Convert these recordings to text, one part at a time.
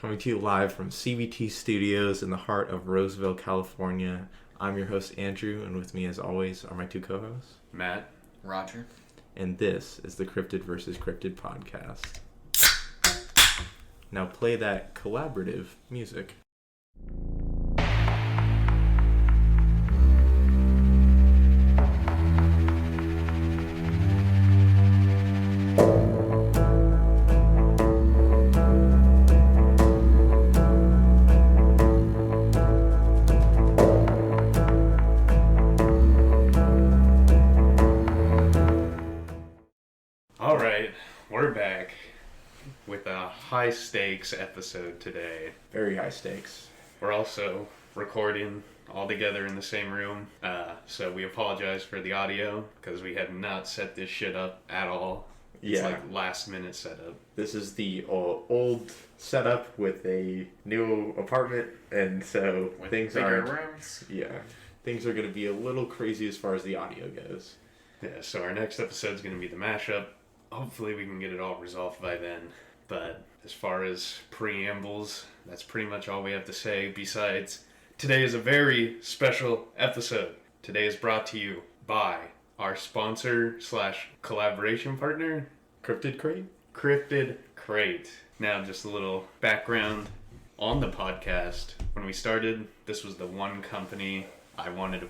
Coming to you live from CVT Studios in the heart of Roseville, California. I'm your host, Andrew, and with me, as always, are my two co-hosts, Matt, Roger, and this is the Cryptid vs. Cryptid podcast. Now play that collaborative music. High stakes episode today. Very high stakes. We're also recording all together in the same room, so we apologize for the audio because we had not set this shit up at all. It's like last minute setup. This is the old setup with a new apartment, and so with things bigger are rooms. Things are going to be a little crazy as far as the audio goes. Yeah, so our next episode is going to be the mashup. Hopefully we can get it all resolved by then. But as far as preambles, that's pretty much all we have to say. Besides, today is a very special episode. Today is brought to you by our sponsor / collaboration partner, Cryptid Crate? Cryptid Crate. Now, just a little background on the podcast. When we started, this was the one company I wanted to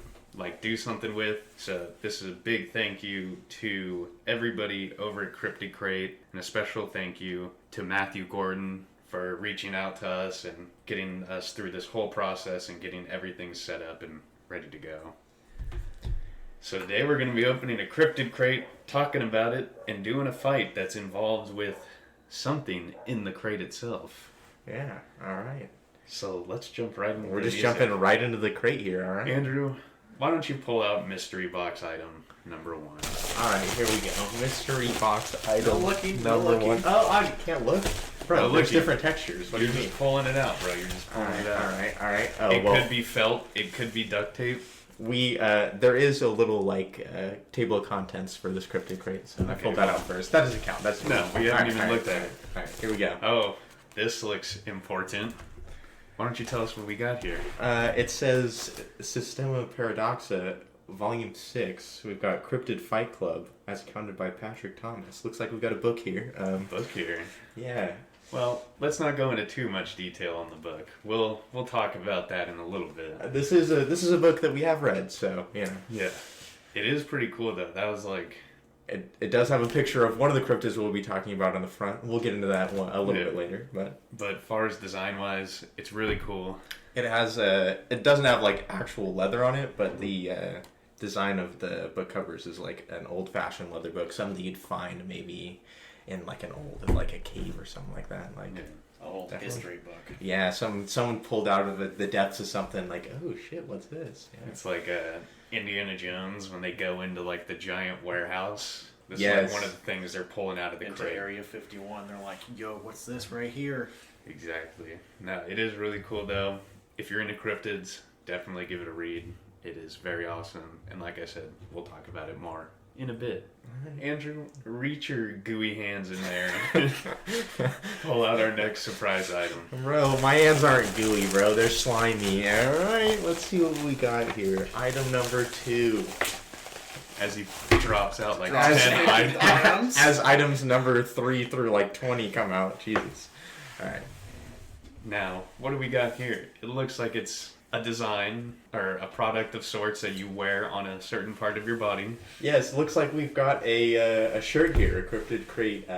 do something with. So this is a big thank you to everybody over at Cryptid Crate, and a special thank you to Matthew Gordon for reaching out to us and getting us through this whole process and getting everything set up and ready to go. So today we're going to be opening a Cryptid Crate, talking about it, and doing a fight that's involved with something in the crate itself. Yeah, alright. So let's jump right into We're just jumping right into the crate here, alright? Andrew, why don't you pull out mystery box item number 1? Alright, here we go. Mystery box item number 1. Oh, I can't look. Bro, there's looky. Different textures. What You're do you just mean? pulling it out, bro. You're just pulling it out. Alright. Oh, It could be felt. It could be duct tape. There is a little, table of contents for this Cryptid Crate, so I pulled that out first. That doesn't count. That's No, we haven't even looked at it. Alright, here we go. Oh, this looks important. Why don't you tell us what we got here? It says Systema Paradoxa, Volume 6. We've got Cryptid Fight Club, as accounted by Patrick Thomas. Looks like we've got a book here. Book here. Yeah. Well, let's not go into too much detail on the book. We'll talk about that in a little bit. This is a book that we have read, so yeah. Yeah. It is pretty cool though. That was It does have a picture of one of the cryptids we'll be talking about on the front. We'll get into that a little bit later, but far as design wise, it's really cool. It has it doesn't have actual leather on it, but the design of the book covers is an old-fashioned leather book, something you'd find maybe in a cave or something like that. Old history book. Yeah, someone pulled out of the depths of something oh shit, what's this? Yeah. It's like Indiana Jones when they go into the giant warehouse. This yes. is one of the things they're pulling out of the into crate. Area 51. They're like, yo, what's this right here? Exactly. No, it is really cool though. If you're into cryptids, definitely give it a read. It is very awesome, and like I said, we'll talk about it more in a bit. Right. Andrew, reach your gooey hands in there and pull out our next surprise item. Bro, my hands aren't gooey, bro. They're slimy. Alright, let's see what we got here. Item number 2. As he drops out 10 items. As items number 3 through 20 come out. Jesus. Alright. Now, what do we got here? It looks like it's a design or a product of sorts that you wear on a certain part of your body. Yes, looks like we've got a shirt here, a Cryptid Crate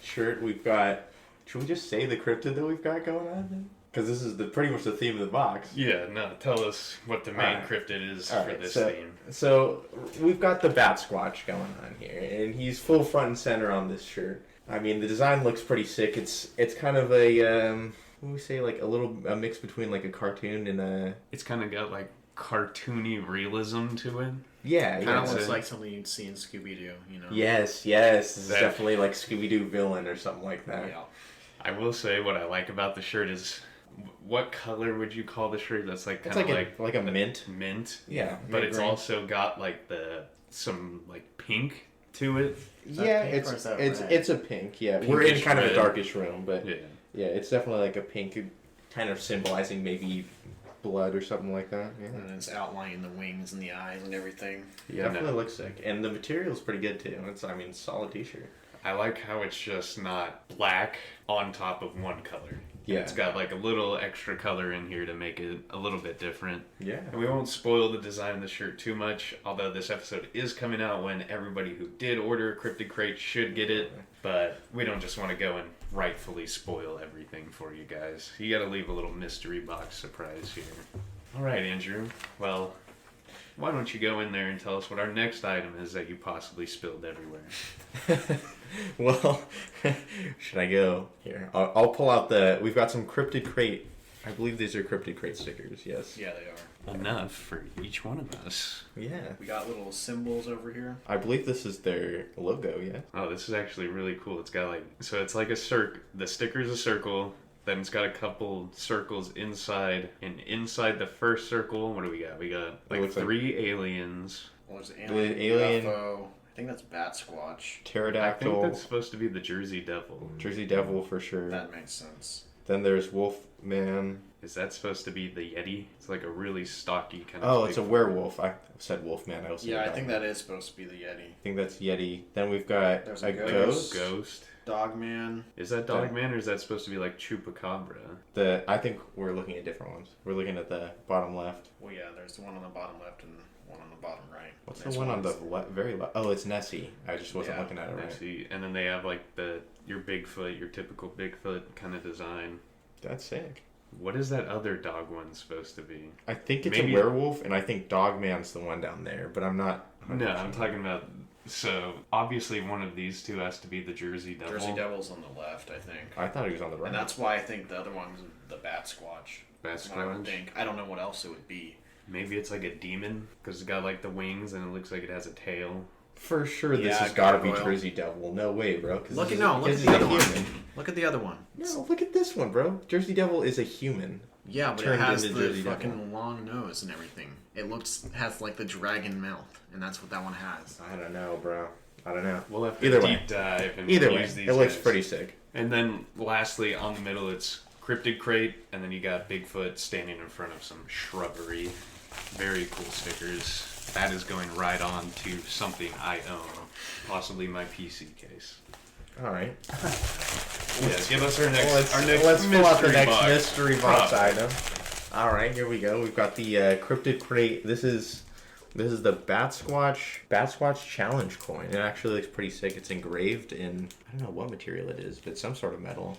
shirt. We've got, should we just say the cryptid that we've got going on? Because this is pretty much the theme of the box. Yeah, no, tell us what the main cryptid is for this theme. So we've got the Bat Squatch going on here, and he's full front and center on this shirt. I mean, the design looks pretty sick. It's kind of a what do we say, a mix between a cartoon and a... It's kind of got cartoony realism to it. Yeah, kind of looks like something you'd see in Scooby-Doo, you know? Yes. This is definitely Scooby-Doo villain or something like that. Yeah. I will say what I like about the shirt is, what color would you call the shirt? That's kind of a mint. Mint. Yeah. But it's also got some pink to it. Yeah, it's a pink. Yeah, we're in kind of a darkish room, but Yeah, it's definitely like a pink, kind of symbolizing maybe blood or something like that. Yeah. And it's outlining the wings and the eyes and everything. Yeah, Definitely looks sick. And the material's pretty good too. It's, I mean, solid t-shirt. I like how it's just not black on top of one color. Yeah. It's got like a little extra color in here to make it a little bit different. Yeah. And we won't spoil the design of the shirt too much, although this episode is coming out when everybody who did order a Cryptid Crate should get it. But we don't just want to go and rightfully spoil everything for you guys. You gotta leave a little mystery box surprise here. Alright, Andrew. Well, why don't you go in there and tell us what our next item is that you possibly spilled everywhere? Well, should I go? Here, I'll pull out we've got some Cryptid Crate. I believe these are Cryptid Crate stickers, yes. Yeah, they are. Enough for each one of us. Yeah. We got little symbols over here. I believe this is their logo, yeah? Oh, this is actually really cool. It's got like, so it's like a circle. The sticker's a circle. Then it's got a couple circles inside. And inside the first circle, what do we got? We got like three aliens. Well, there's an alien, UFO. I think that's Bat Squatch. I Pterodactyl. think that's supposed to be the Jersey Devil. Jersey Devil for sure. That makes sense. Then there's Wolfman. Is that supposed to be the Yeti? It's like a really stocky kind of. Oh, it's a werewolf. I said Wolfman. I was Yeah, I think that is supposed to be the Yeti. I think that's Yeti. Then we've got There's a a ghost. Ghost. Dogman. Is that Dogman or is that supposed to be like Chupacabra? I think we're looking at different ones. We're looking at the bottom left. Well, yeah, there's the one on the bottom left and one on the bottom right. What's Next the one on the one's- very left? Oh, it's Nessie. I just wasn't Yeah, looking at it I right. see. And then they have like your Bigfoot, your typical Bigfoot kind of design. That's sick. What is that other dog one supposed to be? I think it's Maybe- a werewolf, and I think Dogman's the one down there, but I'm not. No, I'm talking about. So obviously one of these two has to be the Jersey Devil. Jersey Devil's on the left, I think. I thought he was on the right. And that's why I think the other one's the Bat Squatch. Bat That's what I would Squatch? think. I don't know what else it would be. Maybe it's like a demon because it's got like the wings and it looks like it has a tail. For sure, this Yeah, has got to be gargoyle. Jersey Devil. No way, bro. Look at the other one. Look at the other one. No, look at this one, bro. Jersey Devil is a human. Yeah, but Turned it has into the Jersey fucking Devil. long nose and everything. It has like the dragon mouth, and that's what that one has. I don't know, bro. I don't know. We'll have to Either deep way. dive and Either way, use these it looks guys. pretty sick. And then lastly, on the middle, it's Cryptid Crate, and then you got Bigfoot standing in front of some shrubbery. Very cool stickers. That is going right on to something I own, possibly my PC case. All right. Yeah, give us our next, Let's pull out the mystery next box. mystery box Prop. item. All right, here we go. We've got the Cryptid Crate. This is the Bat Squatch Challenge coin. It actually looks pretty sick. It's engraved in, I don't know what material it is, but some sort of metal.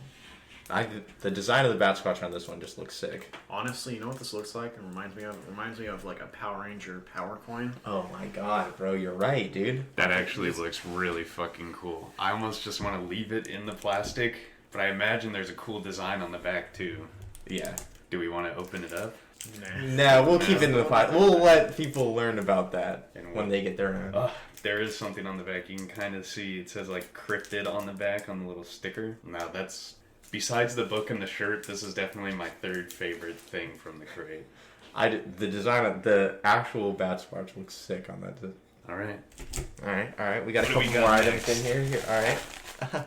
The design of the Bat Squatch on this one just looks sick. Honestly, you know what this looks like? It reminds me of like a Power Ranger power coin. Oh my god, bro, you're right, dude. That actually looks really fucking cool. I almost just want to leave it in the plastic, but I imagine there's a cool design on the back too. Yeah. Do we want to open it up? No, we'll keep it in the plastic. We'll let people learn about that And when they get their own. There is something on the back. You can kind of see it says like Cryptid on the back on the little sticker. Now that's, besides the book and the shirt, this is definitely my third favorite thing from the crate. The design of the actual Bat Squatch looks sick on that. All right. All right. We got a What do we couple got more next? items in here. All right.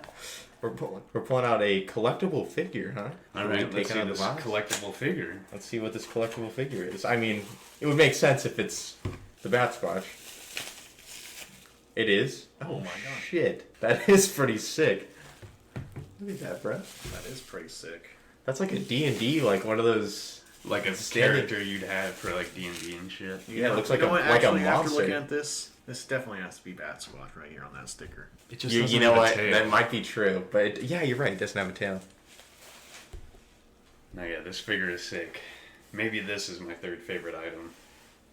We're pulling out a collectible figure, huh? All Should we right, take let's it see out of this the box? collectible figure. Let's see what this collectible figure is. I mean, it would make sense if it's the Bat Squatch. It is. Oh my god. Shit, that is pretty sick. Look at that, bro. That is pretty sick. That's like a D&D, like one of those. Like a Standing- character you'd have for like D&D and shit. Yeah, it looks like You a know what? like Actually, a after monster. looking at this definitely has to be Bat Squatch right here on that sticker. It just You doesn't know have a what? tail. That might be true, but yeah, you're right. It doesn't have a tail. Now, yeah, this figure is sick. Maybe this is my third favorite item.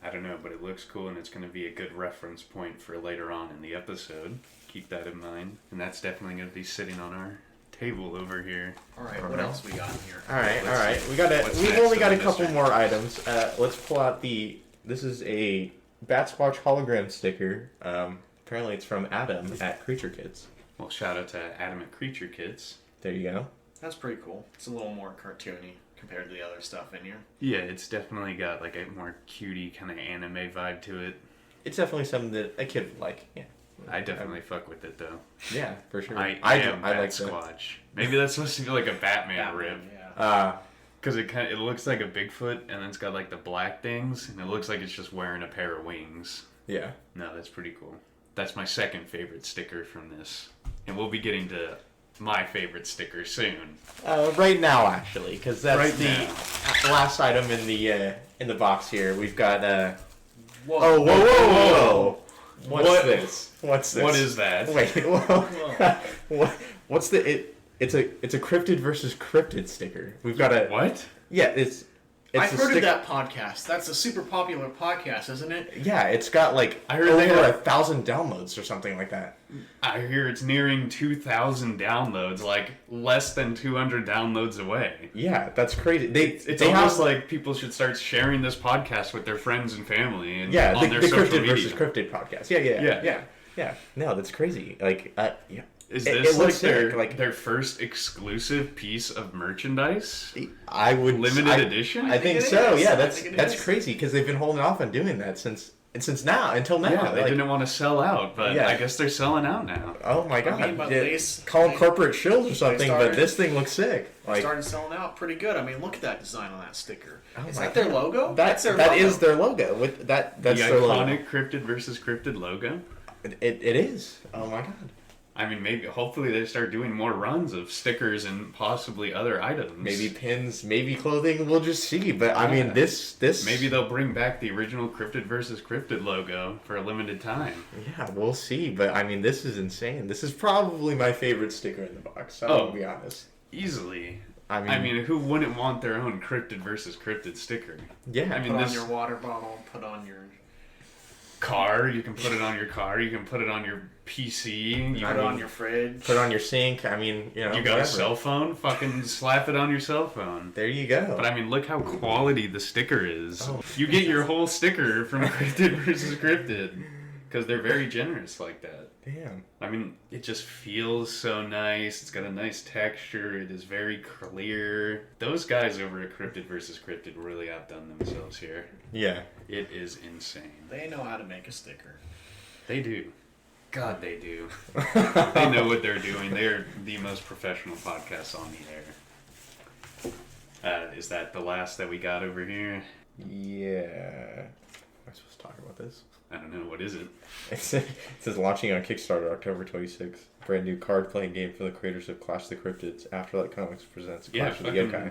I don't know, but it looks cool and it's going to be a good reference point for later on in the episode. Keep that in mind. And that's definitely going to be sitting on our table over here. All right, All what right. else we got in here? All right. Let's see. We got What's We've next only on got a the couple mystery? more items. Let's pull out this is a Bat Squatch hologram sticker. Apparently, it's from Adam at Creature Kids. Well, shout out to Adam at Creature Kids. There you go. That's pretty cool. It's a little more cartoony compared to the other stuff in here. Yeah, it's definitely got like a more cutie kind of anime vibe to it. It's definitely something that a kid would like. Yeah. I definitely fuck with it though. Yeah, for sure. I like that. Squatch. Maybe that's supposed to be like a Batman rip. Yeah. Because it looks like a Bigfoot, and then it's got like the black things, and it looks like it's just wearing a pair of wings. Yeah. No, that's pretty cool. That's my second favorite sticker from this. And we'll be getting to my favorite sticker soon. Right now, actually, because that's Right the now. last item in the box here. We've got Whoa. Oh, whoa! What's What? this? What's this? What is that? Wait, whoa. What's the? It's a cryptid versus cryptid sticker. We've got a What? Yeah, it's I've a heard of that podcast. That's a super popular podcast, isn't it? Yeah, it's got like I heard they over have- 1,000 downloads or something like that. I hear it's nearing 2,000 downloads, like less than 200 downloads away. Yeah, that's crazy. It's they almost have, like people should start sharing this podcast with their friends and family and yeah, on their the social cryptid media. versus cryptid podcast. Yeah. No, that's crazy. Like, yeah. Is It this looks like sick, their first exclusive piece of merchandise? I would Limited edition? I think it so. is. Yeah, I think it that's is. crazy because they've been holding off on doing that since now until now. Yeah, they Like, didn't want to sell out, but Yeah. I guess they're selling out now. Oh my god! mean, but Yeah, they call them they- corporate shills or something, but started- this thing looks sick. Like, Started selling out pretty good. I mean, look at that design on that sticker. Oh Is my that their God. logo? That their that logo. is their logo. With that's The their logo. iconic Cryptid versus Cryptid logo. It is. Oh my god. I mean, maybe hopefully they start doing more runs of stickers and possibly other items. Maybe pins, maybe clothing. We'll just see. But I mean, Yeah. this Maybe they'll bring back the original Cryptid versus Cryptid logo for a limited time. Yeah, we'll see. But I mean, this is insane. This is probably my favorite sticker in the box. I'll be honest. Easily. I I mean, who wouldn't want their own Cryptid versus Cryptid sticker? yeah. I mean, Put on this your water bottle. Put on your. car, you can put it on your car, you can put it on your PC, you Put it on your fridge. Put it on your sink. I mean, you know, You got whatever. a cell phone? Fucking slap it on your cell phone. There you go. But I mean, look how quality the sticker is. Oh. You get your whole sticker from Cryptid versus Cryptid. Because they're very generous like that. Damn. I mean, it just feels so nice. It's got a nice texture. It is very clear. Those guys over at Cryptid versus Cryptid really outdone themselves here. Yeah. It is insane. They know how to make a sticker. They do. God, they do. They know what they're doing. They're the most professional podcast on the air. Is that the last that we got over here? Yeah. Am I supposed to talk about this? I don't know. What is it? It says launching on Kickstarter October 26th. Brand new card playing game for the creators of Clash of the Cryptids. Afterlight Comics presents Clash of the Yokai.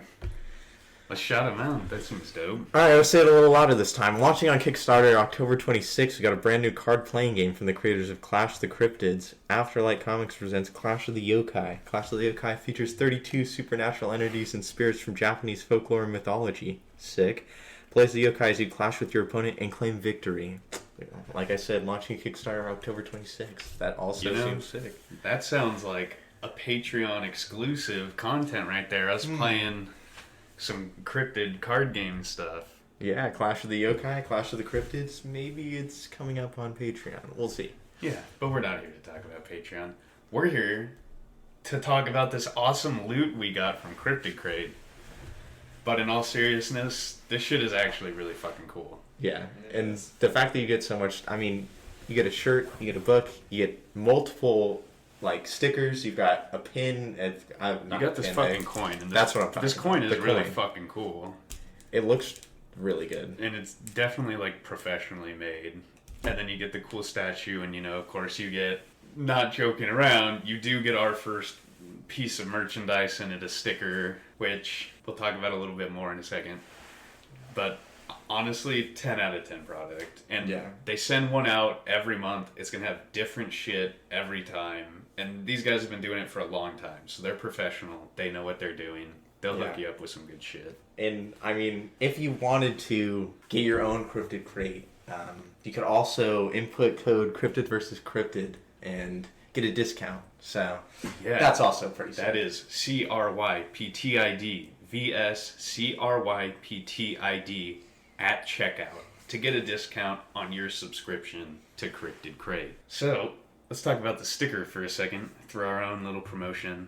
Let's shout them out. That seems dope. Alright, I'll say it a little louder this time. Launching on Kickstarter October 26th, we got a brand new card playing game from the creators of Clash of the Cryptids. Afterlight Comics presents Clash of the Yokai. Clash of the Yokai features 32 supernatural entities and spirits from Japanese folklore and mythology. Sick. Plays the yokai as you clash with your opponent and claim victory. Like I said, launching Kickstarter October 26th. That also seems sick. That sounds like a Patreon exclusive content right there. Us playing some Cryptid card game stuff. Yeah, Clash of the Yokai, Clash of the Cryptids. Maybe it's coming up on Patreon. We'll see. Yeah, but we're not here to talk about Patreon. We're here to talk about this awesome loot we got from Cryptid Crate. But in all seriousness, this shit is actually really fucking cool. Yeah, and the fact that you get so much, I mean, you get a shirt, you get a book, you get multiple, like, stickers, you've got a pin, You got this fucking coin. And That's what I'm talking This about, coin is the really coin. fucking cool. It looks really good. And it's definitely, like, professionally made. And then you get the cool statue, and, you know, of course you get, not joking around, you do get our first piece of merchandise in it, a sticker, which we'll talk about a little bit more in a second. But honestly, 10 out of 10 product. And Yeah. they send one out every month. It's going to have different shit every time. And these guys have been doing it for a long time. So they're professional. They know what they're doing. They'll hook Yeah. you up with some good shit. And, I mean, if you wanted to get your own Cryptid Crate, you could also input code Cryptid versus Cryptid and get a discount. So, Yeah. that's also pretty sick. That is CRYPTID VSCRYPTID at checkout to get a discount on your subscription to Cryptid Crate. So, let's talk about the sticker for a second through our own little promotion.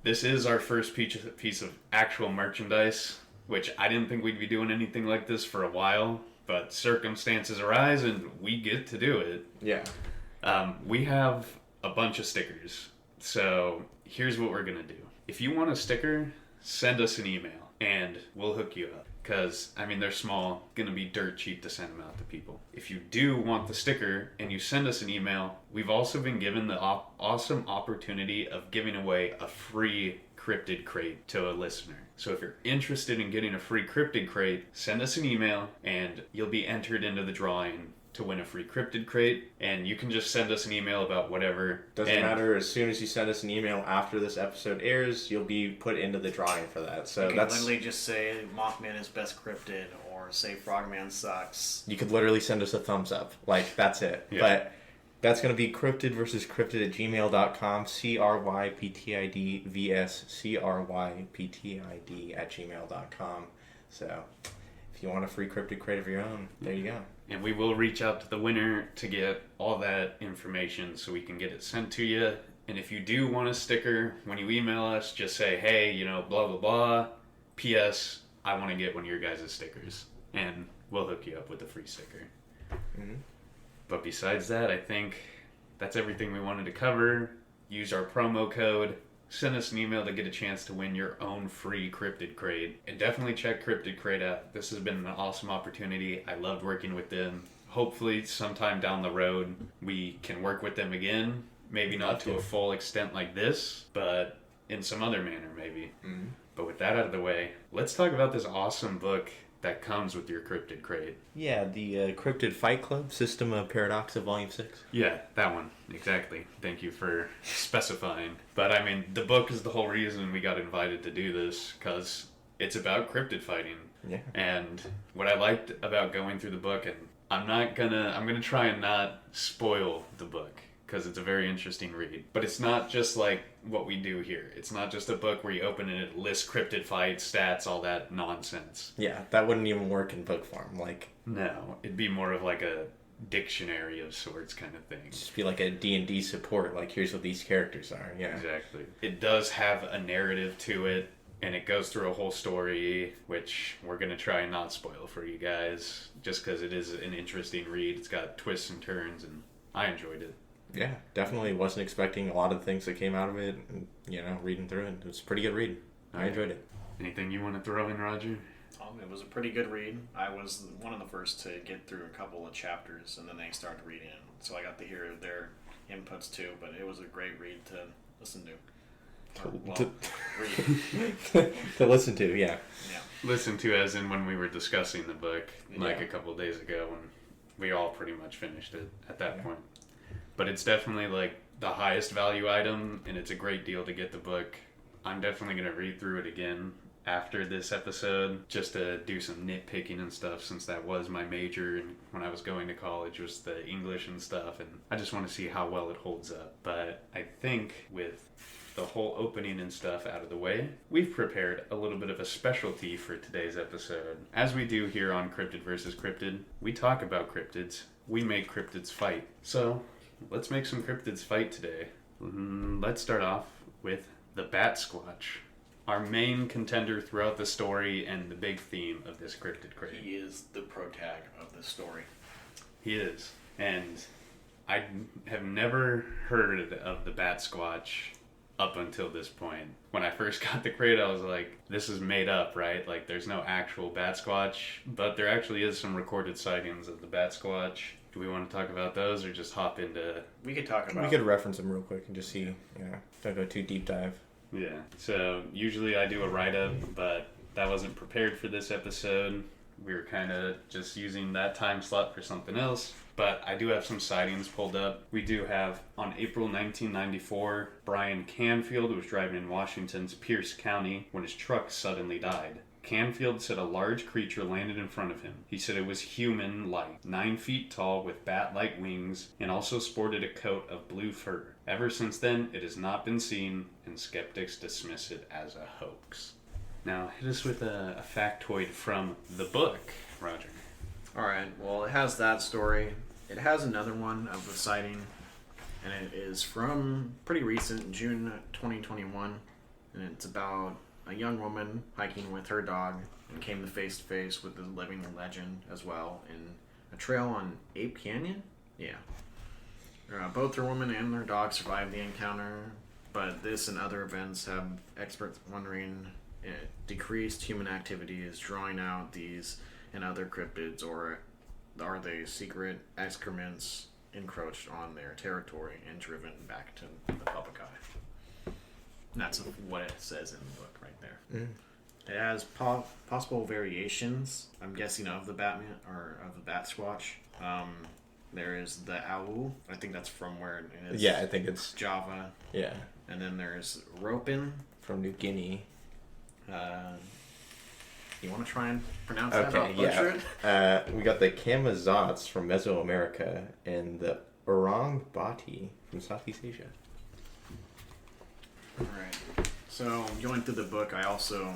This is our first piece of actual merchandise, which I didn't think we'd be doing anything like this for a while, but circumstances arise and we get to do it. Yeah. We have a bunch of stickers. So here's what we're going to do. If you want a sticker, send us an email and we'll hook you up. Because, I mean, they're small, gonna be dirt cheap to send them out to people. If you do want the sticker and you send us an email, we've also been given the awesome opportunity of giving away a free cryptid crate to a listener. So if you're interested in getting a free cryptid crate, send us an email and you'll be entered into the drawing to win a free cryptid crate, and you can just send us an email about whatever. Doesn't matter. As soon as you send us an email after this episode airs, you'll be put into the drawing for that. So you can that's literally just say Mothman is best cryptid, or say Frogman sucks. You could literally send us a thumbs up. Like, that's it. Yeah. But that's going to be cryptid versus cryptid at gmail.com. CRYPTID vs CRYPTID at gmail.com. So if you want a free cryptid crate of your own, there you go. And we will reach out to the winner to get all that information so we can get it sent to you. And if you do want a sticker, when you email us, just say, hey, you know, blah, blah, blah. P.S. I want to get one of your guys' stickers. And we'll hook you up with a free sticker. Mm-hmm. But besides that, I think that's everything we wanted to cover. Use our promo code. Send us an email to get a chance to win your own free Cryptid Crate. And definitely check Cryptid Crate out. This has been an awesome opportunity. I loved working with them. Hopefully sometime down the road we can work with them again. Maybe not to a full extent like this, but in some other manner maybe. Mm-hmm. But with that out of the way, let's talk about this awesome book that comes with your Cryptid Crate. Yeah, the Cryptid Fight Club, System of Paradoxa, Volume 6. Yeah, that one. Exactly. Thank you for specifying. But I mean, the book is the whole reason we got invited to do this, because it's about cryptid fighting. Yeah. And what I liked about going through the book, and I'm gonna try and not spoil the book, because it's a very interesting read. But it's not just like what we do here. It's not just a book where you open and it lists cryptid fights, stats, all that nonsense. Yeah, that wouldn't even work in book form. Like, no, it'd be more of like a dictionary of sorts kind of thing. Just be like a D&D support, like here's what these characters are. Yeah, Exactly. It does have a narrative to it, and it goes through a whole story, which we're going to try and not spoil for you guys, just because it is an interesting read. It's got twists and turns, and I enjoyed it. Yeah, definitely wasn't expecting a lot of the things that came out of it, and, you know, reading through it. It was a pretty good read. I enjoyed it. Anything you want to throw in, Roger? It was a pretty good read. I was one of the first to get through a couple of chapters, and then they started reading it. So I got to hear their inputs too, but it was a great read to listen to. Read. To listen to, yeah. Yeah. Listen to as in when we were discussing the book, like Yeah. a couple days ago, when we all pretty much finished it at that point. But it's definitely like the highest value item, and it's a great deal to get the book. I'm definitely going to read through it again after this episode, just to do some nitpicking and stuff, since that was my major, and when I was going to college was the English and stuff, and I just want to see how well it holds up. But I think with the whole opening and stuff out of the way, we've prepared a little bit of a specialty for today's episode. As we do here on Cryptid vs. Cryptid, we talk about cryptids, we make cryptids fight. So let's make some cryptids fight today. Let's start off with the Bat Squatch, our main contender throughout the story and the big theme of this Cryptid Crate. He is the protag of the story. He is. And I have never heard of the Bat Squatch up until this point. When I first got the crate, I was like, this is made up, right? Like, there's no actual Bat Squatch, but there actually is some recorded sightings of the Bat Squatch. Do we want to talk about those, or just hop into... We could talk about... We could reference them real quick and just see, don't go too deep dive. Yeah, so usually I do a write-up, but that wasn't prepared for this episode. We were kind of just using that time slot for something else. But I do have some sightings pulled up. We do have, on April 1994, Brian Canfield was driving in Washington's Pierce County when his truck suddenly died. Canfield said a large creature landed in front of him. He said it was human-like, 9 feet tall with bat-like wings, and also sported a coat of blue fur. Ever since then, it has not been seen, and skeptics dismiss it as a hoax. Now, hit us with a factoid from the book, Roger. Alright, well, it has that story. It has another one of the sighting, and it is from pretty recent, June 2021, and it's about a young woman hiking with her dog and came face to face with the living legend as well in a trail on Ape Canyon. Yeah. Both their woman and their dog survived the encounter, but this and other events have experts wondering decreased human activity is drawing out these and other cryptids, or are they secret excrements encroached on their territory and driven back to the public eye. And that's what it says in the book right there. It has possible variations, I'm guessing, of the Batman or of the Bat Squatch. There is the owl. I think that's from where it is. Yeah, I think it's Java. Yeah. And then there's Ropin from New Guinea. You want to try and pronounce Okay, that? yeah. We got the Kamazots from Mesoamerica and the Orang Bati from Southeast Asia. Alright. So, going through the book, I also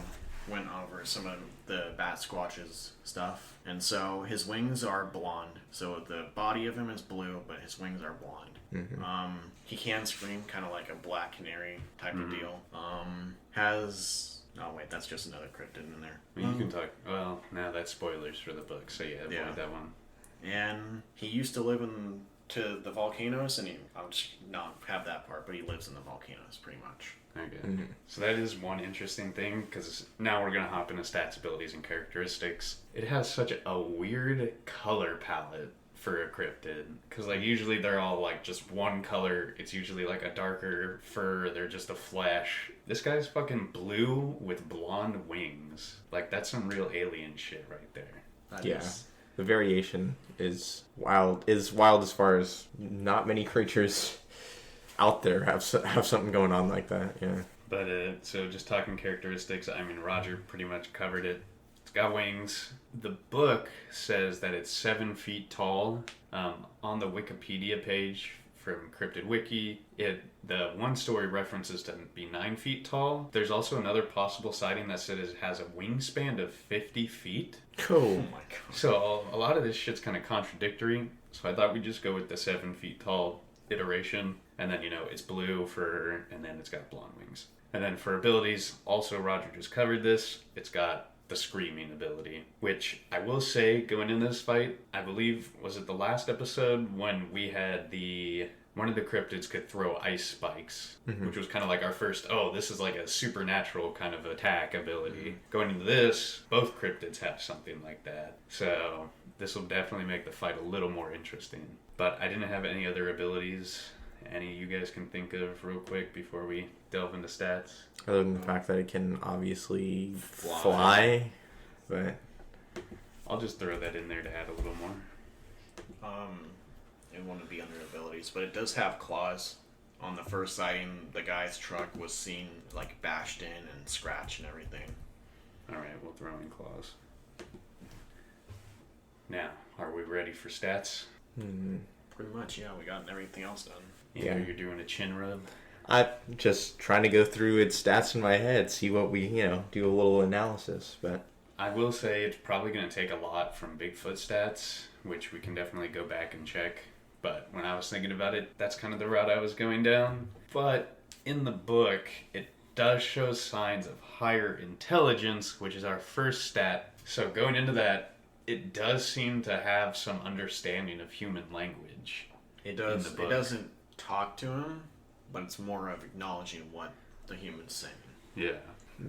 went over some of the Bat Squatch's stuff. And so, his wings are blonde. So, the body of him is blue, but his wings are blonde. Mm-hmm. He can scream, kind of like a black canary type of deal. Oh, wait, that's just another cryptid in there. Well, you can talk... Well, now that's spoilers for the book, so yeah, avoid that one. And he used to live to the volcanoes, and I'll just not have that part, but he lives in the volcanoes, pretty much. Okay. Mm-hmm. So that is one interesting thing, because now we're going to hop into stats, abilities, and characteristics. It has such a weird color palette for a cryptid, because like usually they're all like just one color. It's usually like a darker fur, they're just a flesh. This guy's fucking blue with blonde wings. Like, that's some real alien shit right there. That Yeah. is... The variation is wild. Is wild as far as not many creatures out there have something going on like that. Yeah. But so just talking characteristics, I mean, Roger pretty much covered it. It's got wings. The book says that it's 7 feet tall. On the Wikipedia page from Cryptid Wiki, the one story references to be 9 feet tall. There's also another possible sighting that said it has a wingspan of 50 feet. Cool. Oh my god. So a lot of this shit's kind of contradictory. So I thought we'd just go with the 7 feet tall iteration. And then, it's blue fur, and then it's got blonde wings. And then for abilities, also Roger just covered this. It's got the screaming ability, which I will say, going into this fight, I believe, was it the last episode when we had one of the cryptids could throw ice spikes, which was kind of like our first, this is like a supernatural kind of attack ability. Going into this, both cryptids have something like that. So this will definitely make the fight a little more interesting. But I didn't have any other abilities. Any you guys can think of real quick before we delve into stats? Other than the fact that it can obviously fly, but I'll just throw that in there to add a little more. It wouldn't be under abilities, but it does have claws. On the first sighting, the guy's truck was seen like bashed in and scratched and everything. Alright, we'll throw in claws. Now, are we ready for stats? Pretty much, yeah. We got everything else done. Yeah. You're doing a chin rub. I'm just trying to go through its stats in my head, see what we, do a little analysis. But I will say it's probably going to take a lot from Bigfoot stats, which we can definitely go back and check. But when I was thinking about it, that's kind of the route I was going down. But in the book, it does show signs of higher intelligence, which is our first stat. So going into that, it does seem to have some understanding of human language. It does. In the book. It doesn't talk to him, but it's more of acknowledging what the human's saying. Yeah.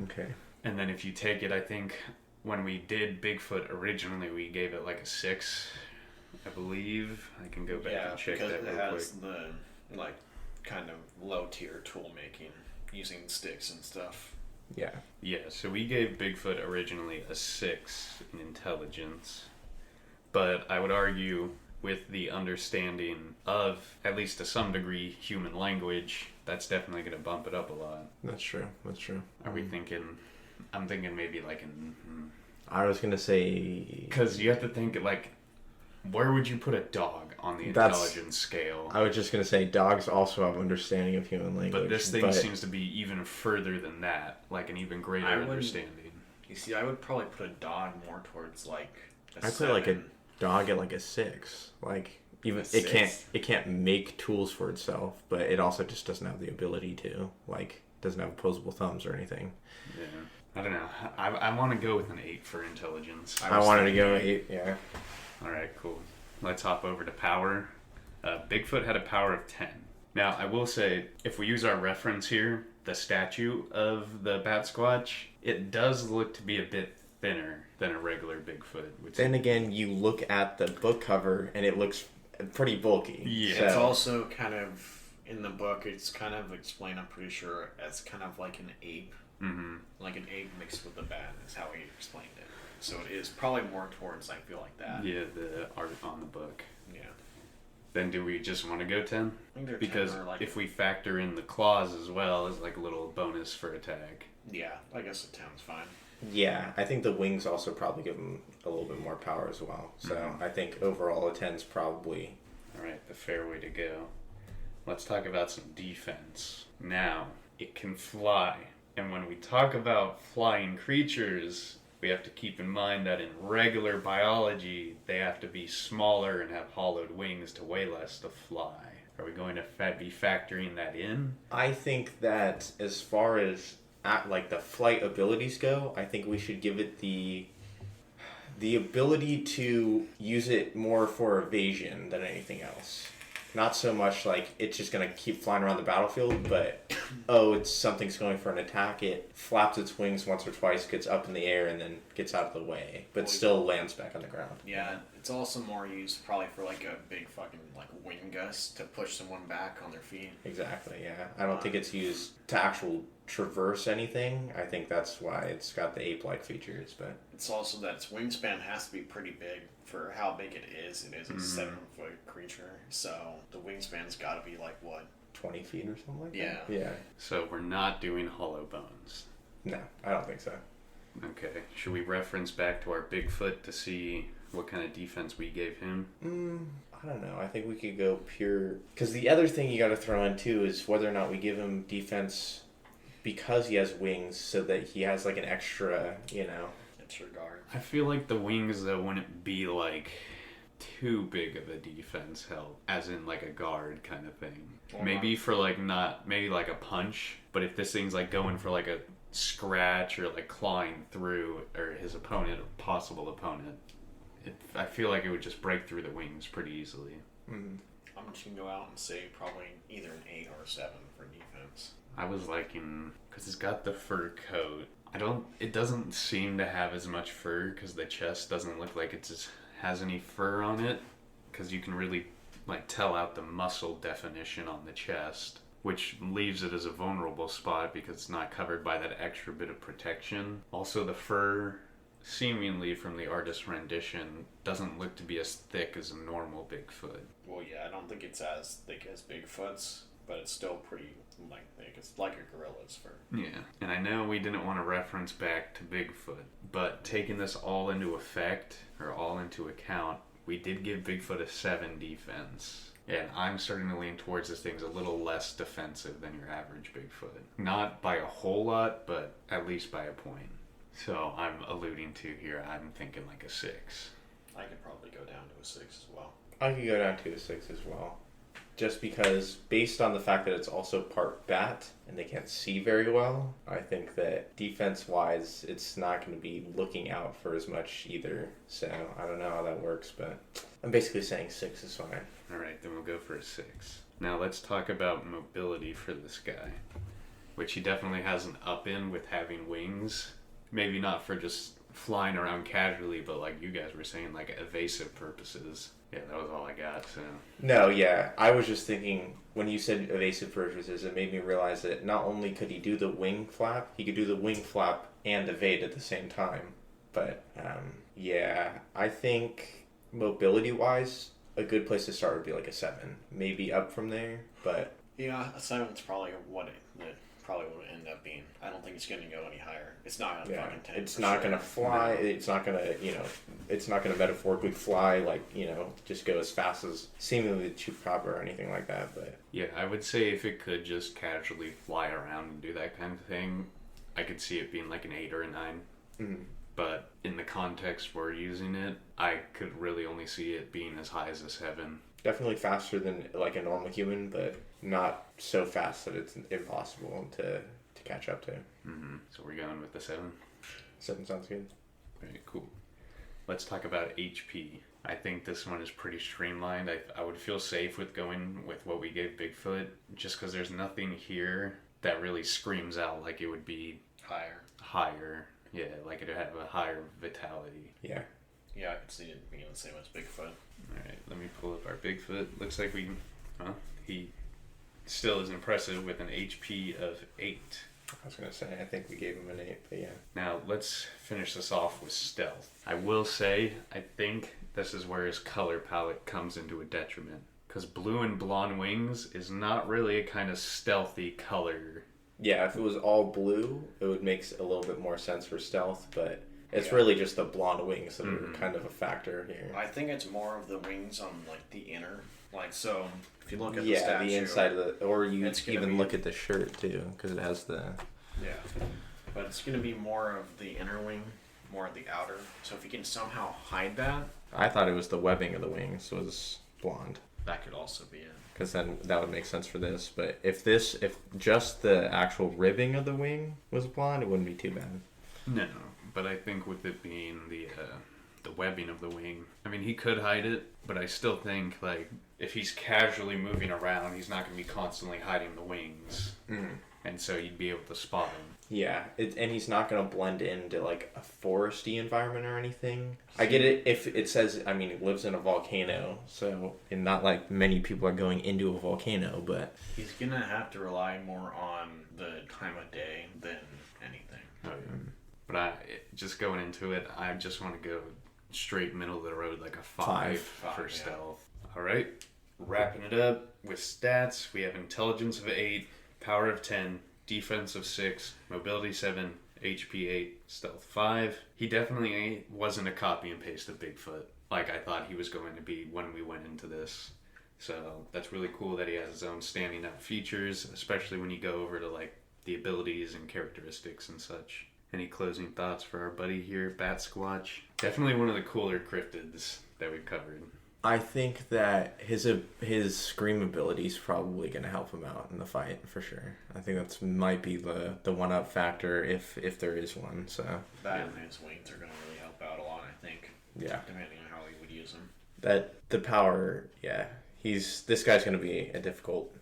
okay. And then if you take it, I think when we did Bigfoot originally, we gave it like a 6, I believe. I can go back and check that real quick. Because it has the kind of low tier tool making using sticks and stuff. Yeah. Yeah, so we gave Bigfoot originally a 6 in intelligence. But I would argue with the understanding of, at least to some degree, human language, that's definitely going to bump it up a lot. That's true. Are we thinking... I'm thinking maybe like in... I was going to say... Because you have to think, where would you put a dog on the intelligence scale? I was just going to say dogs also have understanding of human language. But this thing seems to be even further than that, like an even greater understanding. You see, I would probably put a dog more towards a I'd say like a dog at like a 6. Like even it can't make tools for itself, but it also just doesn't have the ability to. Like doesn't have opposable thumbs or anything. Yeah. I don't know. I want to go with an 8 for intelligence. I wanted to go 8, yeah. Alright, cool. Let's hop over to power. Bigfoot had a power of 10. Now, I will say, if we use our reference here, the statue of the Bat Squatch, it does look to be a bit thinner than a regular Bigfoot. Then again, you look at the book cover and it looks pretty bulky. Yeah. So. It's also kind of, in the book, it's kind of explained, I'm pretty sure, as kind of like an ape. Mm-hmm. Like an ape mixed with a bat is how he explained it. So it is probably more towards, I feel like that. Yeah, the art on the book. Yeah. Then do we just want to go 10? I think they're Because 10 or like, if we factor in the claws as well as like a little bonus for attack. yeah, I guess a 10's fine. Yeah, I think the wings also probably give him a little bit more power as well. So I think overall a 10's probably... Alright, the fair way to go. Let's talk about some defense. Now, it can fly. And when we talk about flying creatures, we have to keep in mind that in regular biology, they have to be smaller and have hollowed wings to weigh less to fly. Are we going to be factoring that in? I think that as far as like the flight abilities go, I think we should give it the ability to use it more for evasion than anything else. Not so much like it's just going to keep flying around the battlefield, but something's going for an attack, it flaps its wings once or twice, gets up in the air, and then gets out of the way, but still lands back on the ground. Yeah, it's also more used probably for like a big fucking like wind gust to push someone back on their feet. Exactly, yeah. I don't think it's used to actual traverse anything. I think that's why it's got the ape-like features, but... It's also that its wingspan has to be pretty big for how big it is. It is a 7-foot creature, so the wingspan's got to be like what? 20 feet or something like Yeah. that? Yeah. So we're not doing hollow bones. No, I don't think so. Okay. Should we reference back to our Bigfoot to see what kind of defense we gave him? I don't know. I think we could go pure... Because the other thing you got to throw in, too, is whether or not we give him defense because he has wings so that he has, like, an extra, Extra guard. I feel like the wings, though, wouldn't be, like, too big of a defense help, as in, like, a guard kind of thing. Maybe for, like, maybe, like, a punch, but if this thing's, like, going for, like, a scratch or, like, clawing through, or his opponent, or possible opponent, I feel like it would just break through the wings pretty easily. Mm-hmm. I'm just gonna go out and say probably either an 8 or a 7 for defense. I was liking, because it's got the fur coat. It doesn't seem to have as much fur, because the chest doesn't look like it just has any fur on it, because you can really, like, tell out the muscle definition on the chest, which leaves it as a vulnerable spot because it's not covered by that extra bit of protection. Also, the fur, seemingly from the artist's rendition, doesn't look to be as thick as a normal Bigfoot. Well, yeah, I don't think it's as thick as Bigfoot's, but it's still pretty thick. It's like a gorilla's fur. Yeah, and I know we didn't want to reference back to Bigfoot, but taking this all into effect, or all into account, we did give Bigfoot a 7 defense. And I'm starting to lean towards this thing's a little less defensive than your average Bigfoot. Not by a whole lot, but at least by a point. So I'm alluding to here, I'm thinking like a 6. I could probably go down to a 6 as well. I could go down to a 6 as well. Just because, based on the fact that it's also part bat, and they can't see very well, I think that defense-wise, it's not going to be looking out for as much either. So, I don't know how that works, but I'm basically saying 6 is fine. Alright, then we'll go for a 6. Now let's talk about mobility for this guy, which he definitely has an up in with having wings. Maybe not for just flying around casually, but like you guys were saying, like evasive purposes. Yeah, that was all I got, so... No, yeah. I was just thinking, when you said evasive purposes, it made me realize that not only could he do the wing flap, he could do the wing flap and evade at the same time. But, yeah, I think mobility-wise, a good place to start would be like a 7. Maybe up from there, but... Yeah, a 7's probably what it probably would end up being. I don't think it's going to go any higher. It's not going to fucking 10. It's not going to fly. No. It's not going to, it's not going to metaphorically fly, like, just go as fast as seemingly the chupacabra or anything like that, but... Yeah, I would say if it could just casually fly around and do that kind of thing, I could see it being like an 8 or a 9. Mm-hmm. But in the context we're using it, I could really only see it being as high as a 7. Definitely faster than, like, a normal human, but not so fast that it's impossible to catch up to. Mm-hmm. So we're going with the 7? 7 sounds good. Very cool. Let's talk about HP. I think this one is pretty streamlined. I would feel safe with going with what we gave Bigfoot, just because there's nothing here that really screams out like it would be higher. Yeah, like it would have a higher vitality. Yeah. Yeah, I can see it being the same as Bigfoot. Alright, let me pull up our Bigfoot. Looks like he still is impressive with an HP of 8. I was going to say, I think we gave him an 8, but yeah. Now, let's finish this off with stealth. I will say, I think this is where his color palette comes into a detriment. Because blue and blonde wings is not really a kind of stealthy color. Yeah, if it was all blue, it would make a little bit more sense for stealth, but it's really just the blonde wings that are kind of a factor here. I think it's more of the wings on, like, the inner. Like, so, if you look at the statue... the inside of the... Or you even look at the shirt, too, because it has the... Yeah. But it's going to be more of the inner wing, more of the outer. So if you can somehow hide that... I thought it was the webbing of the wings was blonde. That could also be it. Because then that would make sense for this. But if just the actual ribbing of the wing was blonde, it wouldn't be too bad. No, but I think with it being the webbing of the wing, I mean, he could hide it, but I still think, like, if he's casually moving around, he's not going to be constantly hiding the wings. Mm-hmm. And so you'd be able to spot him. Yeah, and he's not going to blend into, like, a foresty environment or anything. I get it if it says, I mean, he lives in a volcano, so, and not like many people are going into a volcano, but... He's going to have to rely more on the time of day than anything. Oh, yeah. But just going into it, I just want to go straight middle of the road, like a 5 for stealth. All right, wrapping it up with stats, we have intelligence of 8, power of 10, defense of 6, mobility 7, HP 8, stealth 5. He definitely wasn't a copy and paste of Bigfoot like I thought he was going to be when we went into this. So that's really cool that he has his own standing up features, especially when you go over to, like, the abilities and characteristics and such. Any closing thoughts for our buddy here, Bat Squatch? Definitely one of the cooler cryptids that we've covered. I think that his scream ability is probably going to help him out in the fight, for sure. I think that might be the one-up factor, if there is one. So that and his wings are going to really help out a lot, I think. Yeah. Depending on how he would use them. The power, yeah. This guy's going to be a difficult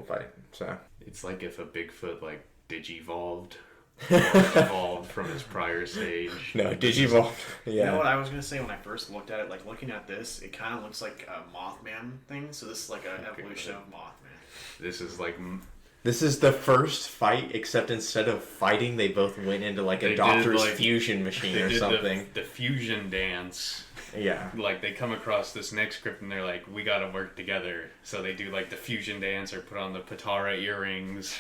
fight. So it's like if a Bigfoot, like, digivolved. Evolved from his prior stage. No, digivolved. Yeah. You know what I was gonna say when I first looked at it? Like, looking at this, it kind of looks like a Mothman thing. So this is like an evolution of Mothman. This is the first fight, except instead of fighting, they both went into like a doctor's fusion machine or something. The fusion dance. Yeah. Like, they come across this next crypt and they're like, we gotta work together. So they do like the fusion dance or put on the Patara earrings.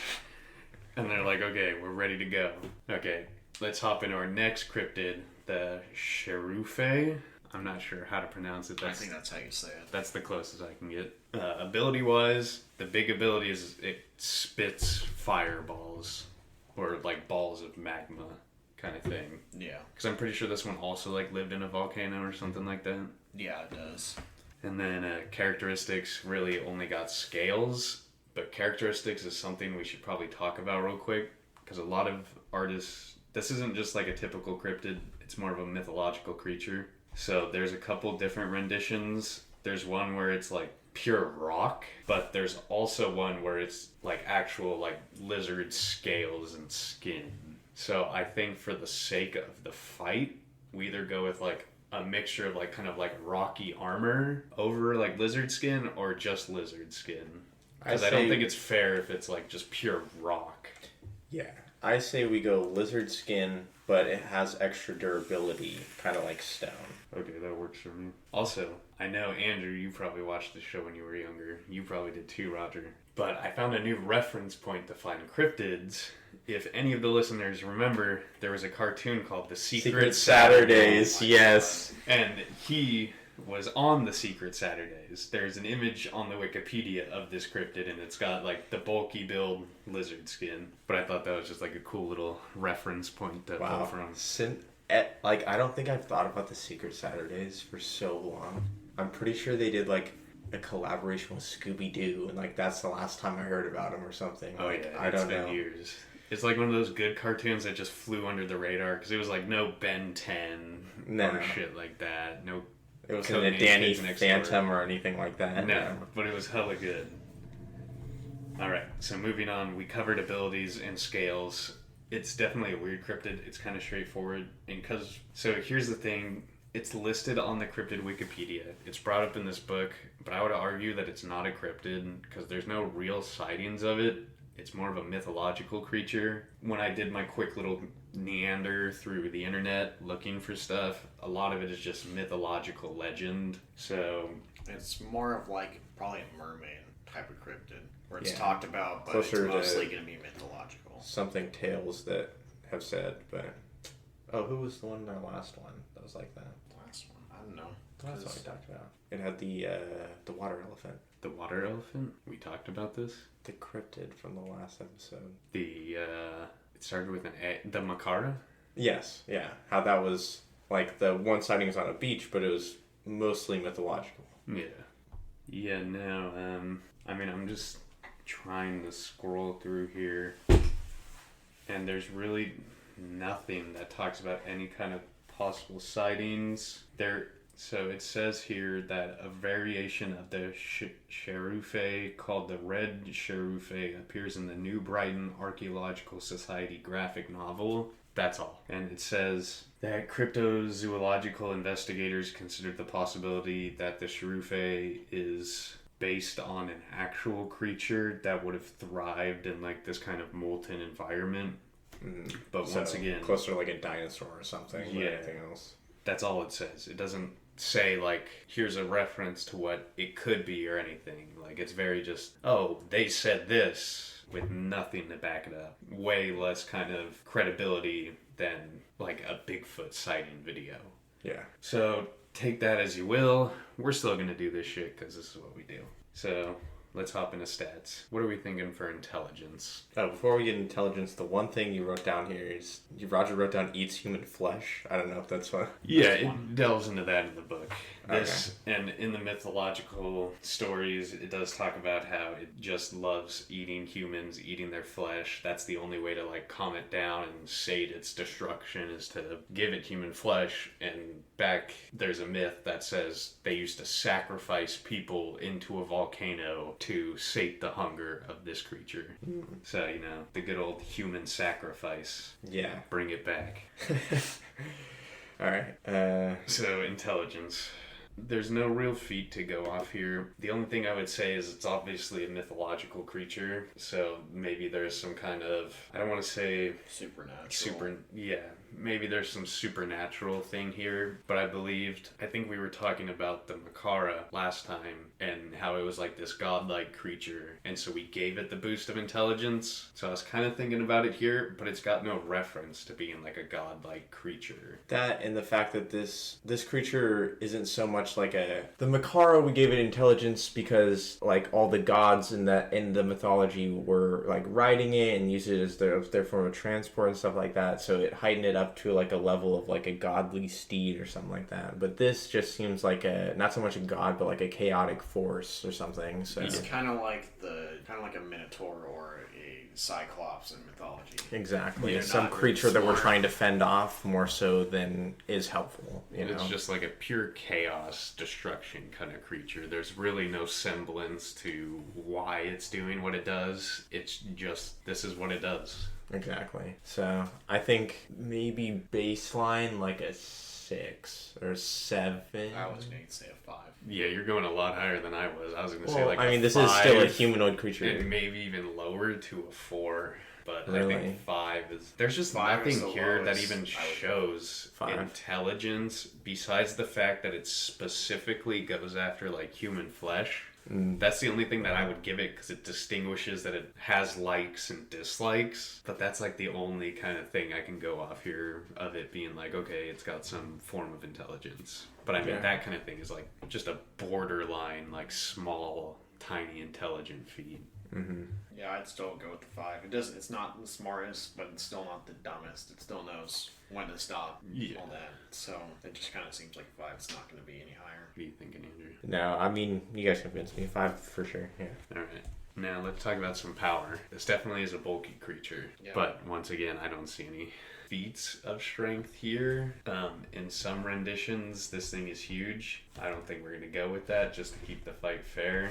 And they're like, okay, we're ready to go. Okay, let's hop into our next cryptid, the Cherufe. I'm not sure how to pronounce it. I think that's how you say it. That's the closest I can get. Ability-wise, the big ability is it spits fireballs, or like balls of magma kind of thing. Yeah. Because I'm pretty sure this one also like lived in a volcano or something like that. Yeah, it does. And then characteristics really only got scales. But characteristics is something we should probably talk about real quick, because a lot of artists, this isn't just like a typical cryptid, it's more of a mythological creature. So there's a couple different renditions. There's one where it's like pure rock, but there's also one where it's like actual like lizard scales and skin. So I think for the sake of the fight, we either go with like a mixture of like kind of like rocky armor over like lizard skin, or just lizard skin. Because I don't think it's fair if it's like just pure rock. Yeah. I say we go lizard skin, but it has extra durability, kind of like stone. Okay, that works for me. Also, I know, Andrew, you probably watched the show when you were younger. You probably did too, Roger. But I found a new reference point to find cryptids. If any of the listeners remember, there was a cartoon called The Secret Saturdays. Yes. And he was on the Secret Saturdays. There's an image on the Wikipedia of this cryptid, and it's got like the bulky build lizard skin. But I thought that was just like a cool little reference point to pull from. I don't think I've thought about the Secret Saturdays for so long. I'm pretty sure they did like a collaboration with Scooby-Doo, and like that's the last time I heard about them or something. Oh like, yeah, I don't know. Years. It's like one of those good cartoons that just flew under the radar, because it was like no Ben 10 or shit like that. No It wasn't a Danny Phantom or anything like that. No, but it was hella good. Alright, so moving on, we covered abilities and scales. It's definitely a weird cryptid. It's kind of straightforward. So here's the thing. It's listed on the cryptid Wikipedia. It's brought up in this book, but I would argue that it's not a cryptid because there's no real sightings of it. It's more of a mythological creature. When I did my quick little meander through the internet looking for stuff, a lot of it is just mythological legend. So it's more of like probably a mermaid type of cryptid where it's talked about, but closer it's mostly going to be mythological. Something tales that have said, but who was the one in our last one that was like that? Last one, I don't know. That's what we talked about. It had the water elephant. The water elephant? We talked about this? The cryptid from the last episode. It started with an A. The Makara? Yes, yeah. How that was, like, the one sighting was on a beach, but it was mostly mythological. Yeah. Yeah, no, I'm just trying to scroll through here, and there's really nothing that talks about any kind of possible sightings. So it says here that a variation of the Cherufe called the Red Cherufe appears in the New Brighton Archaeological Society graphic novel. That's all. And it says that cryptozoological investigators considered the possibility that the Cherufe is based on an actual creature that would have thrived in like this kind of molten environment. But So, once again, closer to like a dinosaur or something than anything else. that's all it says. It doesn't say like here's a reference to what it could be or anything. Like it's very just, oh, they said this with nothing to back it up. Way less kind of credibility than like a Bigfoot sighting video. Yeah. So take that as you will. We're still gonna do this shit because this is what we do. So let's hop into stats. What are we thinking for intelligence? Oh, before we get intelligence, the one thing you wrote down here is Roger wrote down eats human flesh. I don't know if that's what. Yeah, it delves into that in the book. And in the mythological stories, it does talk about how it just loves eating humans, eating their flesh. That's the only way to like calm it down and sate its destruction is to give it human flesh. And back there's a myth that says they used to sacrifice people into a volcano to sate the hunger of this creature. So, the good old human sacrifice. Yeah. Bring it back. All right. So, intelligence. There's no real feat to go off here. The only thing I would say is it's obviously a mythological creature. So maybe there's some kind of, I don't want to say supernatural. Maybe there's some supernatural thing here. But I think we were talking about the Makara last time and how it was like this godlike creature. And so we gave it the boost of intelligence. So I was kind of thinking about it here, but it's got no reference to being like a godlike creature. That and the fact that this creature isn't so much like the Makara, we gave it intelligence because like all the gods in the mythology were like riding it and used it as their form of transport and stuff like that. So it heightened it up to like a level of like a godly steed or something like that. But this just seems like not so much a god, but like a chaotic force or something. So it's kind of like a minotaur or a cyclops in mythology. Exactly. It's some creature that we're trying to fend off more so than is helpful. It's just like a pure chaos destruction kind of creature. There's really no semblance to why it's doing what it does. It's just, this is what it does. Exactly. So I think maybe baseline like a 6 or 7. I was going to say a 5. Yeah, you're going a lot higher than I was. I was going to say like a this 5, is still a humanoid creature. And maybe even lower to a 4. But really? I think 5 is... There's just nothing here that even shows intelligence besides the fact that it specifically goes after like human flesh. That's the only thing that I would give it because it distinguishes that it has likes and dislikes. But that's like the only kind of thing I can go off here of it being like, okay, it's got some form of intelligence. But I mean, that kind of thing is like just a borderline, like small, tiny, intelligent feat. Mm-hmm. Yeah, I'd still go with the 5. It's not the smartest, but it's still not the dumbest. It still knows when to stop. All that. So it just kind of seems like 5. It's not going to be any higher. What are you thinking, Andrew? No, I mean, you guys convinced me. 5 for sure. Yeah. All right. Now let's talk about some power. This definitely is a bulky creature, but once again, I don't see any feats of strength here. In some renditions, this thing is huge. I don't think we're going to go with that just to keep the fight fair.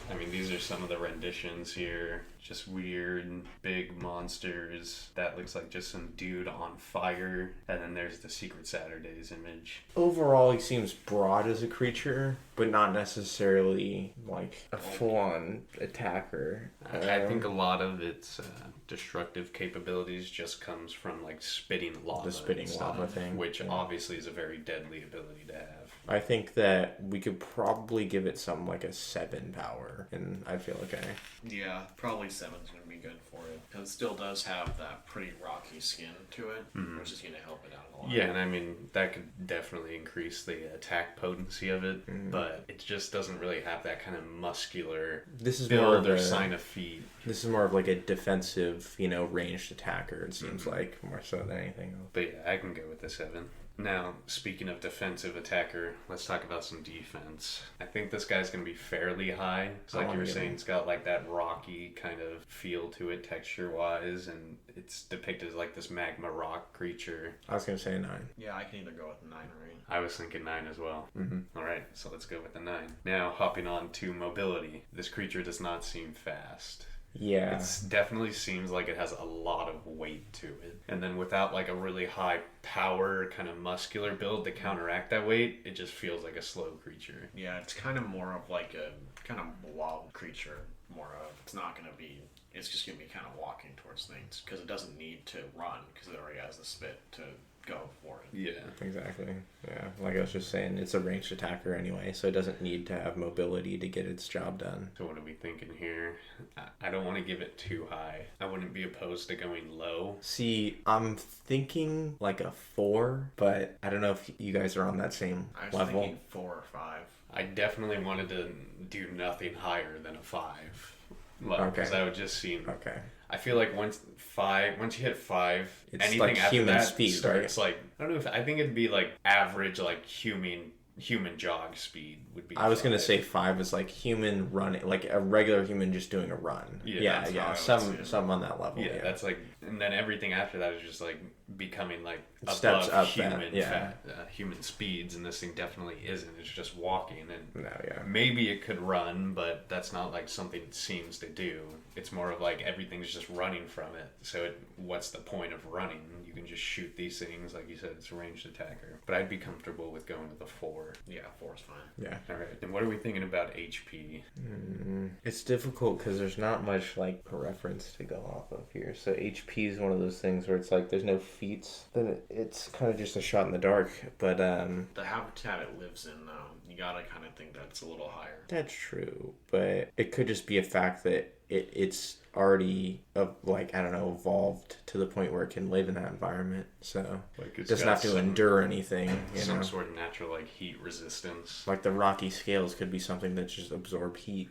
I mean, these are some of the renditions here. Just weird, big monsters. That looks like just some dude on fire. And then there's the Secret Saturdays image. Overall, he seems broad as a creature, but not necessarily like a full-on attacker. I think a lot of its destructive capabilities just comes from like spitting lava. The spitting lava thing. Which obviously is a very deadly ability to have. I think that we could probably give it something like a 7 power, and I'd feel okay. Yeah, probably 7's going to be good for it. Because it still does have that pretty rocky skin to it, which is going to help it out a lot. Yeah, and I mean, that could definitely increase the attack potency of it, but it just doesn't really have that kind of muscular build or sign of feet. This is more of like a defensive, ranged attacker, it seems like, more so than anything else. But yeah, I can go with the 7. Now, speaking of defensive attacker, let's talk about some defense. I think this guy's going to be fairly high. It's like you were saying, it's got like that rocky kind of feel to it texture-wise, and it's depicted as like this magma rock creature. I was going to say 9. Yeah, I can either go with 9 or 8. I was thinking 9 as well. All right, so let's go with the 9. Now, hopping on to mobility. This creature does not seem fast. Yeah. It definitely seems like it has a lot of weight to it. And then without like a really high power kind of muscular build to counteract that weight, it just feels like a slow creature. Yeah, it's kind of more of like a kind of blob creature. It's not going to be, it's just going to be kind of walking towards things because it doesn't need to run because it already has the spit to go for it. Yeah. Exactly. Yeah. Like I was just saying, it's a ranged attacker anyway, so it doesn't need to have mobility to get its job done. So what are we thinking here? I don't want to give it too high. I wouldn't be opposed to going low. See, I'm thinking like a 4, but I don't know if you guys are on that same I was level. thinking 4 or 5. I definitely wanted to do nothing higher than a 5. Because that would just seem... Okay. I feel like once you hit 5, it's anything like after human that speed, starts right? like, I don't know if, I think it'd be like average, like human jog speed would be. I was gonna say 5 is like human running, like a regular human just doing a run. Yeah, some on that level. Yeah, that's like, and then everything after that is just like becoming like it steps up human speeds, and this thing definitely isn't. It's just walking, and yeah. Maybe it could run, but that's not like something it seems to do. It's more of like everything's just running from it. So what's the point of running? You can just shoot these things, like you said, it's a ranged attacker. But I'd be comfortable with going with a 4. Yeah, 4's fine. Yeah. All right. And what are we thinking about HP? It's difficult because there's not much like a reference to go off of here. So HP is one of those things where it's like there's no feats. Then it's kind of just a shot in the dark. But the habitat it lives in, though, you gotta kind of think that it's a little higher. That's true, but it could just be a fact that it's already evolved to the point where it can live in that environment, so like it doesn't have to endure anything. Some sort of natural like heat resistance. Like the rocky scales could be something that just absorb heat.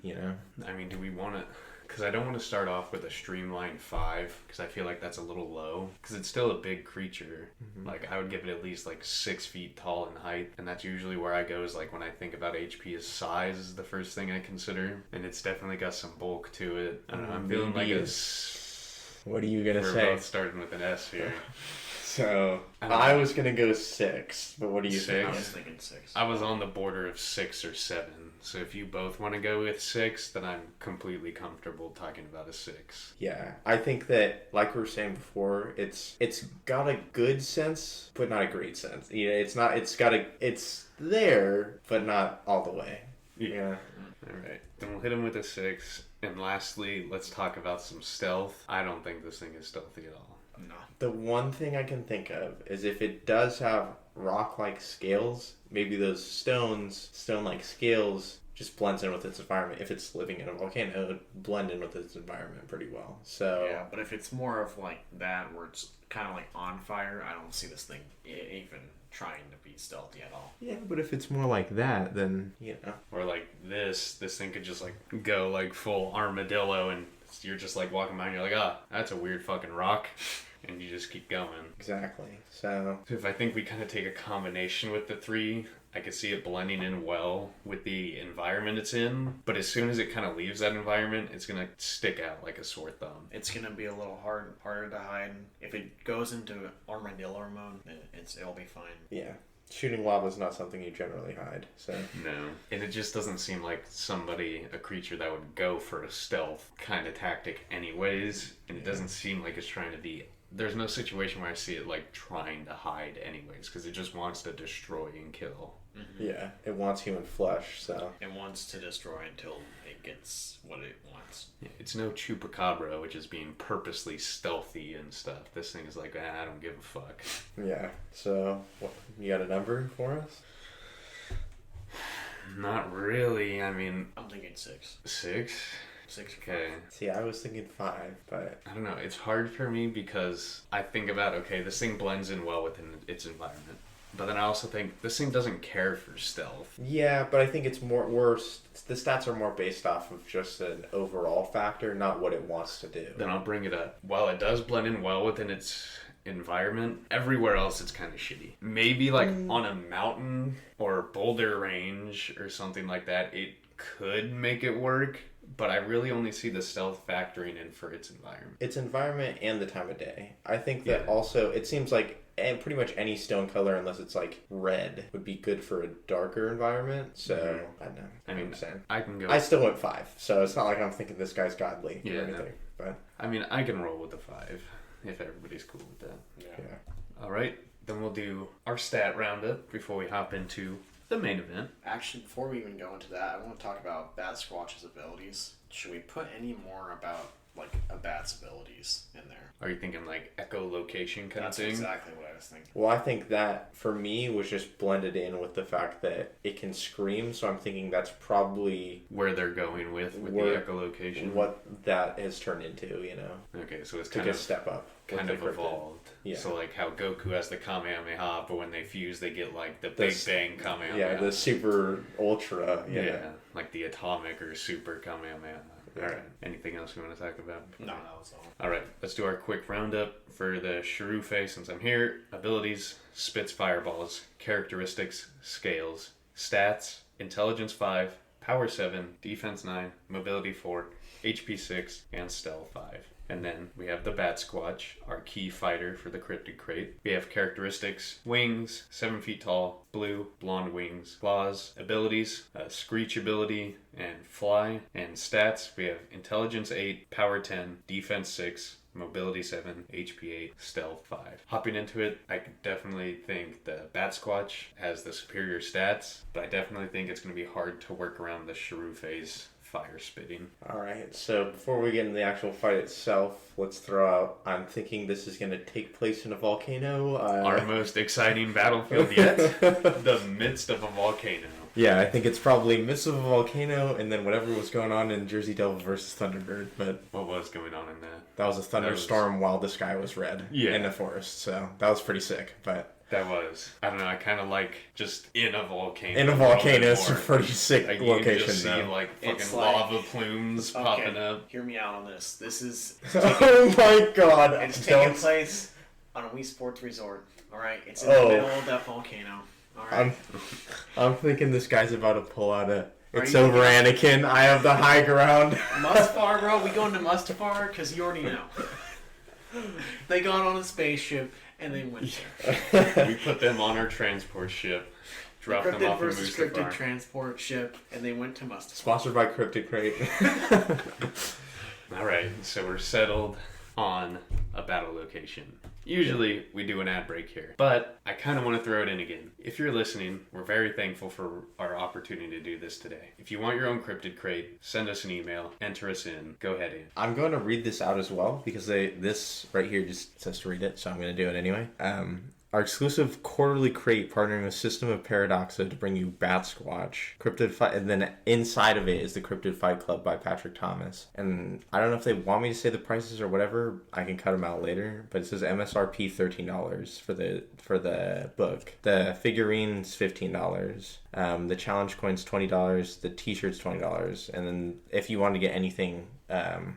I mean, do we want to? Because I don't want to start off with a streamlined 5, because I feel like that's a little low. Because it's still a big creature. Like, I would give it at least like 6 feet tall in height. And that's usually where I go, is like when I think about HP, is size is the first thing I consider. And it's definitely got some bulk to it. I don't know, I'm feeling like What are you going to say? We're both starting with an S here. So, I was going to go 6, but what do you think? I was thinking 6. I was on the border of 6 or 7. So if you both want to go with 6, then I'm completely comfortable talking about a 6. Yeah, I think that, like we were saying before, it's got a good sense, but not a great sense. It's there, but not all the way. Yeah. All right, then we'll hit him with a 6. And lastly, let's talk about some stealth. I don't think this thing is stealthy at all. No. The one thing I can think of is if it does have rock-like scales, maybe those stone-like scales just blends in with its environment. If it's living in a volcano, it would blend in with its environment pretty well. So yeah, but if it's more of like that, where it's kind of like on fire, I don't see this thing even trying to be stealthy at all. Yeah, but if it's more like that, then or like this thing could just like go like full armadillo, and you're just like walking by and you're like, that's a weird fucking rock. and you just keep going. Exactly. So If I think we kind of take a combination with the three, I could see it blending in well with the environment it's in, but as soon as it kind of leaves that environment, it's going to stick out like a sore thumb. It's gonna be a little harder to hide. If it goes into armadillo mode, it'll be fine. yeah, shooting lava is not something you generally hide. So No. And it just doesn't seem like a creature that would go for a stealth kind of tactic anyways, and it doesn't seem like it's trying to be... There's no situation where I see it like trying to hide anyways, because it just wants to destroy and kill. Mm-hmm. yeah, it wants human flesh. So It wants to destroy until it gets what it wants. Yeah, it's no chupacabra, which is being purposely stealthy and stuff. This thing is like, I don't give a fuck. yeah. So what, you got a number for us? Not really. I mean, I'm thinking 6. 6? 6. Okay. See, I was thinking 5, but I don't know. It's hard for me because I think about, okay, this thing blends in well within its environment. But then I also think this thing doesn't care for stealth. yeah, but I think it's more worse. The stats are more based off of just an overall factor, not what it wants to do. Then I'll bring it up. While it does blend in well within its environment, everywhere else it's kind of shitty. Maybe like on a mountain or boulder range or something like that, it could make it work. But I really only see the stealth factoring in for its environment. Its environment and the time of day. I think that Yeah. also, it seems like pretty much any stone color, unless it's like red, would be good for a darker environment. So, I don't know. I mean, I'm saying. I can go... I still went 5, so it's not like I'm thinking this guy's godly Yeah, or no. anything. But I mean, I can roll with the 5 if everybody's cool with that. yeah. All right, then we'll do our stat roundup before we hop into the main event. Actually, before we even go into that, I want to talk about Bat Squatch's abilities. Should we put any more about like a bat's abilities in there? Are you thinking like echolocation kind That's of thing? exactly what I was thinking. Well, I think that for me was just blended in with the fact that it can scream, so I'm thinking that's probably Where they're going with Where- the echolocation. what that has turned into, you know, Okay, so it's to kind just of step up. with kind the of cryptid. evolved. Yeah. So like how Goku has the Kamehameha, but when they fuse, they get like the This- Big Bang Kamehameha. Yeah, the super ultra. yeah, like the atomic or super Kamehameha. Yeah. All right. Anything else you want to talk about? No, that was all. All right, let's do our quick roundup for the Shirufei since I'm here. Abilities, spits fireballs, characteristics, scales, stats, intelligence 5, power 7, defense 9, mobility 4, HP 6, and stealth 5. And then we have the Bat Squatch, our key fighter for the Cryptid Crate. We have characteristics, wings, 7 feet tall, blue, blonde wings, claws, abilities, screech ability, and fly. And stats, we have intelligence 8, power 10, defense 6, mobility 7, HP 8, stealth 5. Hopping into it, I could definitely think the Bat Squatch has the superior stats, but I definitely think it's going to be hard to work around the Shirufei's fire spitting. Alright, so before we get into the actual fight itself, let's throw out, I'm thinking this is going to take place in a volcano. Our most exciting battlefield yet, the midst of a volcano. Yeah, I think it's probably midst of a volcano and then whatever was going on in Jersey Devil versus Thunderbird, but What was going on in that? that was a thunderstorm while the sky was red Yeah. in the forest, so that was pretty sick, but That was, I don't know, I kind of like just in a volcano. in a a little volcano, bit it's a more. pretty sick Like, you location just see though. like fucking It's like- lava plumes popping up. Hear me out on this. This is Oh my god! it's taking Don't- place on a Wii Sports Resort. All right, it's in Oh. the middle of that volcano. All right. I'm thinking this guy's about to pull out a. Are It's you- over, Anakin. I have the high ground. Mustafar, bro. We going to Mustafar because you already know. They got on a spaceship and they went there. We put them on our transport ship, dropped them Cryptid off in versus Cryptid Mustafar. transport ship, and they went to Mustafar. Sponsored by Cryptid Crate. All right, so we're settled on a battle location. Usually we do an ad break here, but I kind of want to throw it in again. If you're listening, we're very thankful for our opportunity to do this today. If you want your own Cryptid Crate, send us an email, enter us in, go ahead in. I'm going to read this out as well because this right here just says to read it, so I'm going to do it anyway. Our exclusive quarterly crate partnering with System of Paradoxa to bring you Bat Squatch, Cryptid Fight, and then inside of it is the Cryptid Fight Club by Patrick Thomas. And I don't know if they want me to say the prices or whatever. I can cut them out later, but it says MSRP $13 for the book. The figurines $15. The challenge coin's $20. The T-shirt's $20. And then if you want to get anything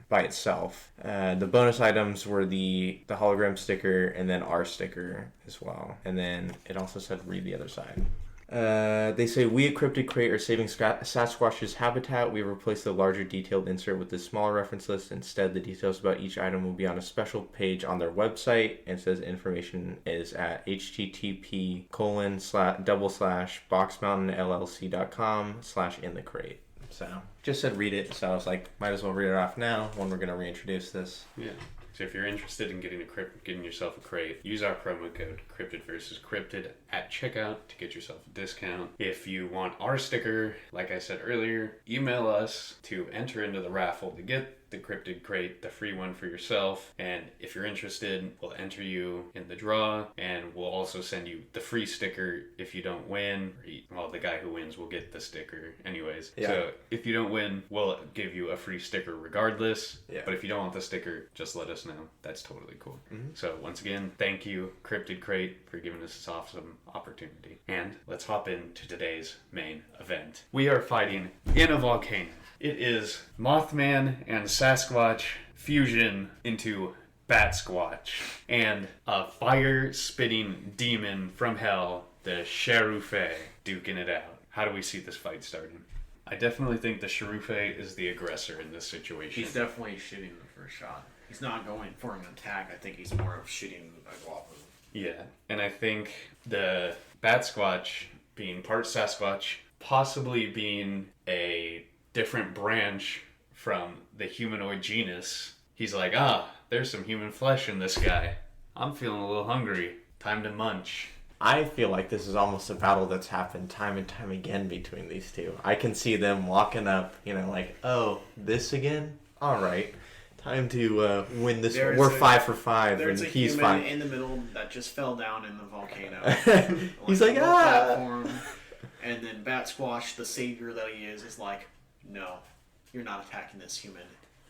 by itself. The bonus items were the hologram sticker and then our sticker as well. And then it also said read the other side. They say, we at Cryptid Crate are saving Sasquatch's habitat. We replaced the larger detailed insert with this smaller reference list. Instead, the details about each item will be on a special page on their website. And says information is at http://boxmountainllc.com/inthecrate. So, just said read it. So I was like, might as well read it off now when we're going to reintroduce this. Yeah. So if you're interested in getting yourself a crate, use our promo code Cryptid versus Cryptid at checkout to get yourself a discount. If you want our sticker, like I said earlier, email us to enter into the raffle to get the Cryptid crate, the free one for yourself. And if you're interested, we'll enter you in the draw, and we'll also send you the free sticker if you don't win. Well, the guy who wins will get the sticker anyways. Yeah. So if you don't win, we'll give you a free sticker regardless. Yeah. But if you don't want the sticker, just let us know. That's totally cool. Mm-hmm. So once again, thank you, Cryptid Crate, for giving us this awesome opportunity. And let's hop into today's main event. We are fighting in a volcano. It is Mothman and Sasquatch fusion into Bat Squatch and a fire-spitting demon from hell, the Cherufe, duking it out. How do we see this fight starting? I definitely think the Cherufe is the aggressor in this situation. He's definitely shooting the first shot. He's not going for an attack. I think he's more of shooting a guava. Yeah, and I think the Bat Squatch being part Sasquatch, possibly being a different branch from the humanoid genus. He's like, there's some human flesh in this guy. I'm feeling a little hungry. Time to munch. I feel like this is almost a battle that's happened time and time again between these two. I can see them walking up, like, oh, this again? All right. Time to win this. We're 5 for 5, and he's human 5. In the middle that just fell down in the volcano. He's like, platform, and then Bat Squatch, the savior that he is like, no, you're not attacking this human.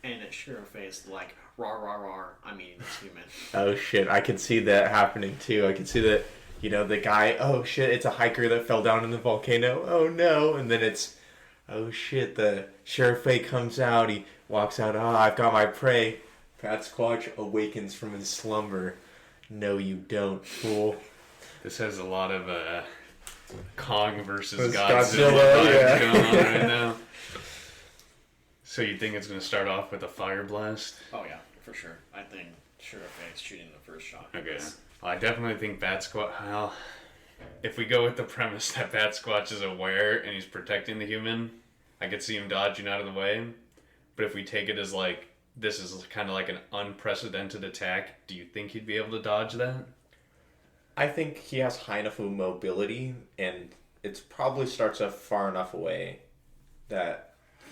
And at Cherufe like, rawr, rawr, rawr, I'm eating this human. Oh shit, I can see that happening too. I can see that, the guy, oh shit, it's a hiker that fell down in the volcano. Oh no. And then it's, oh shit, the Cherufe comes out, he walks out, I've got my prey. Bat Squatch awakens from his slumber. No, you don't, fool. This has a lot of Kong versus Godzilla yeah. going on right now. So you think it's going to start off with a fire blast? Oh yeah, for sure. I think Cherufe is shooting the first shot. Okay. Well, I definitely think Bat Squatch... Well, if we go with the premise that Bat Squatch is aware and he's protecting the human, I could see him dodging out of the way. But if we take it as like, this is kind of like an unprecedented attack, do you think he'd be able to dodge that? I think he has high enough of mobility, and it probably starts off far enough away that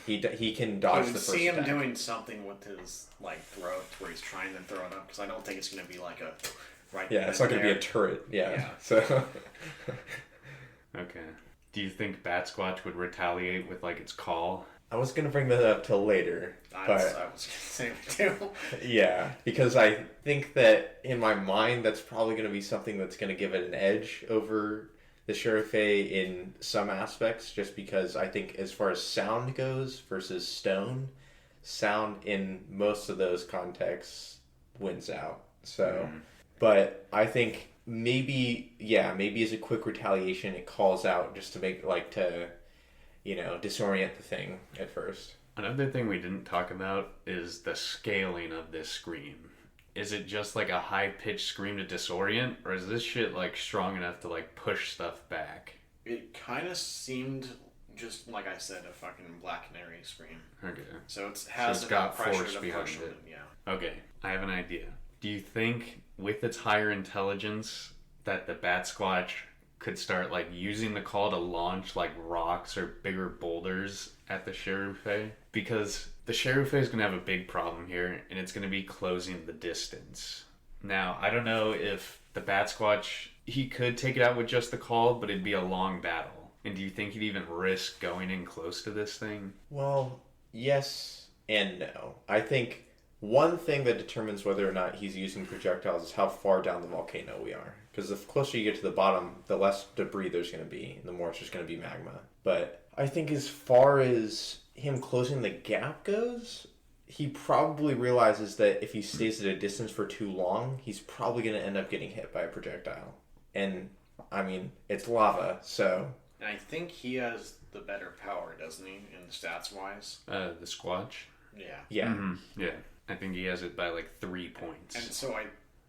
he can dodge the first attack. I would see him doing something with his throat where he's trying to throw it up, because I don't think it's going to be like a right. Yeah, it's not going to be a turret. Yeah. So. Okay. Do you think Bat Squatch would retaliate with its call? I was going to bring that up till later. I was going to say it too. Yeah, because I think that in my mind, that's probably going to be something that's going to give it an edge over the Cherufe in some aspects, just because I think as far as sound goes versus stone, sound in most of those contexts wins out. So, but I think maybe as a quick retaliation, it calls out just to make disorient the thing at first. Another thing we didn't talk about is the scaling of this scream. Is it just a high-pitched scream to disorient, or is this shit strong enough to push stuff back? It kind of seemed just like I said, a fucking Black Canary scream. Okay. So it's got force behind it. Yeah. Okay, I have an idea. Do you think with its higher intelligence that the Bat Squatch could start using the call to launch rocks or bigger boulders at the Cherufe? Because the Cherufe is going to have a big problem here, and it's going to be closing the distance. Now, I don't know if the Bat Squatch, he could take it out with just the call, but it'd be a long battle. And do you think he'd even risk going in close to this thing? Well, yes and no. I think one thing that determines whether or not he's using projectiles is how far down the volcano we are. Because the closer you get to the bottom, the less debris there's going to be, and the more it's just going to be magma. But I think as far as him closing the gap goes, he probably realizes that if he stays at a distance for too long, he's probably going to end up getting hit by a projectile. And, I mean, it's lava, so... And I think he has the better power, doesn't he, in stats-wise? The Squatch? Yeah. Yeah. Mm-hmm. Yeah. I think he has it by like 3 points. And so I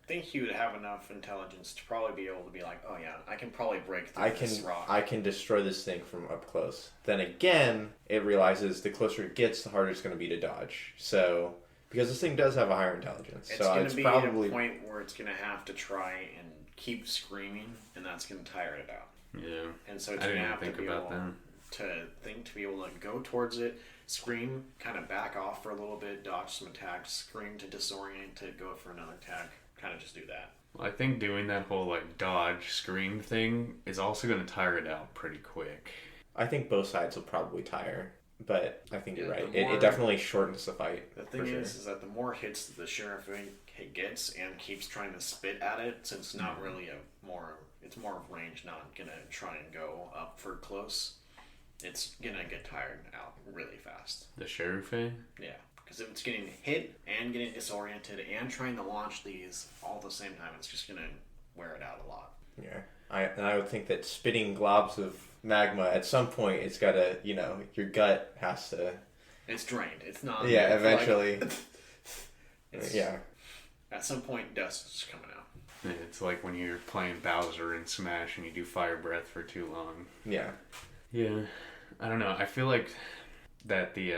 think he would have enough intelligence to probably be able to be like, oh yeah, I can probably break through this rock. I can destroy this thing from up close. Then again, it realizes the closer it gets, the harder it's going to be to dodge. So, because this thing does have a higher intelligence. It's so going it's to be probably... at a point where it's going to have to try and keep screaming, and that's going to tire it out. Yeah. And so it's going to have to be able to be able to go towards it, scream, kind of back off for a little bit, dodge some attacks, scream to disorient, to go for another attack, kind of just do that. Well, I think doing that whole like dodge scream thing is also going to tire it out pretty quick. I think both sides will probably tire, but I think you're right. More, it definitely shortens the fight. The thing is that the more hits the sheriff gets and keeps trying to spit at it, since it's not really it's more of range, not gonna try and go up for close. It's gonna get tired out really fast. The sheriff? Yeah. Because if it's getting hit and getting disoriented and trying to launch these all at the same time, it's just gonna wear it out a lot. Yeah. I would think that spitting globs of magma, at some point, it's gotta, your gut has to... It's drained. It's not... Yeah, eventually. Yeah. At some point, dust is coming out. It's like when you're playing Bowser in Smash and you do fire breath for too long. Yeah. Yeah. I don't know. I feel like that the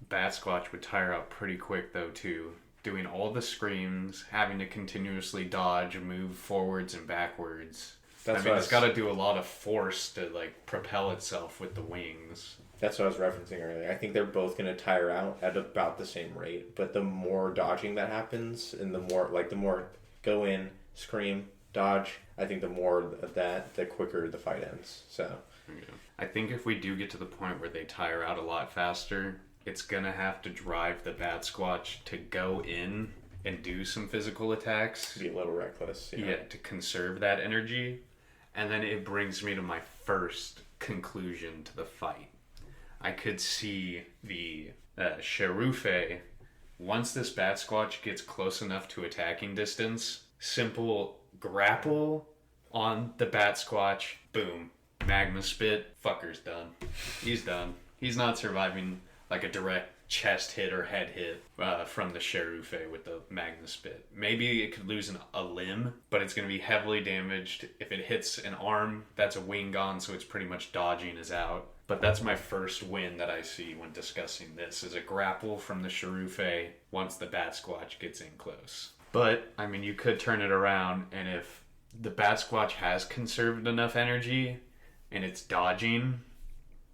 Bat Squatch would tire out pretty quick, though, too. Doing all the screams, having to continuously dodge and move forwards and backwards. It's got to do a lot of force to, like, propel itself with the wings. That's what I was referencing earlier. I think they're both going to tire out at about the same rate, but the more dodging that happens, and the more go in, scream, dodge, I think the more of that, the quicker the fight ends. So, yeah. I think if we do get to the point where they tire out a lot faster, it's going to have to drive the Bat Squatch to go in and do some physical attacks. Be a little reckless. Yeah, to conserve that energy. And then it brings me to my first conclusion to the fight. I could see the Sheriff, once this Bat Squatch gets close enough to attacking distance, simple grapple on the Bat Squatch, boom, magma spit, fucker's done. He's done. He's not surviving like a direct chest hit or head hit from the Sheriff with the magma spit. Maybe it could lose a limb, but it's going to be heavily damaged. If it hits an arm, that's a wing gone, so it's pretty much dodging is out. But that's my first win that I see when discussing this, is a grapple from the Sheriff once the Bat Squatch gets in close. But, I mean, you could turn it around, and if the Bat Squatch has conserved enough energy, and it's dodging,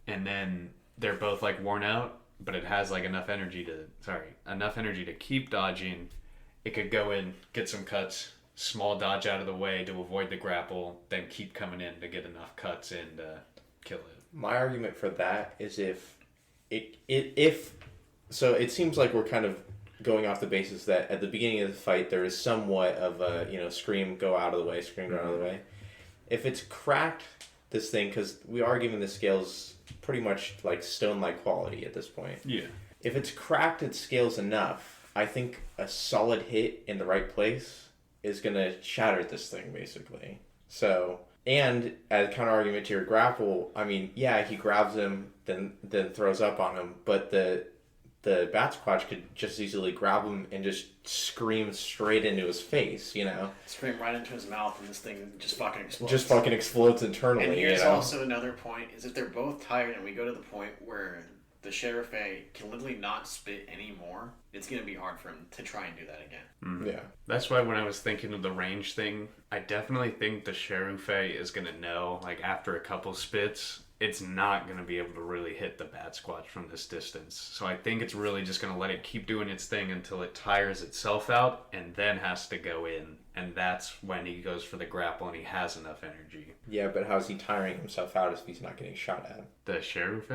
and then they're both, like, worn out, but it has, like, enough energy to keep dodging, it could go in, get some cuts, small dodge out of the way to avoid the grapple, then keep coming in to get enough cuts in to kill it. My argument for that is if so it seems like we're kind of going off the basis that at the beginning of the fight there is somewhat of a scream go out of the way, scream go out of the way. If it's cracked this thing, because we are giving the scales pretty much like stone-like quality at this point. Yeah. If it's cracked its scales enough, I think a solid hit in the right place is gonna shatter this thing basically. So. And as a counter argument to your grapple, I mean, yeah, he grabs him, then throws up on him, but the Bat Squatch could just easily grab him and just scream straight into his face, Scream right into his mouth, and this thing just fucking explodes. Just fucking explodes internally. And here's also another point, is if they're both tired and we go to the point where the Sheriff can literally not spit anymore, it's going to be hard for him to try and do that again. Mm-hmm. Yeah. That's why when I was thinking of the range thing, I definitely think the Sheriff is going to know, like, after a couple spits, it's not going to be able to really hit the Bat Squatch from this distance. So I think it's really just going to let it keep doing its thing until it tires itself out and then has to go in. And that's when he goes for the grapple and he has enough energy. Yeah, but how's he tiring himself out if he's not getting shot at? The Sheriff?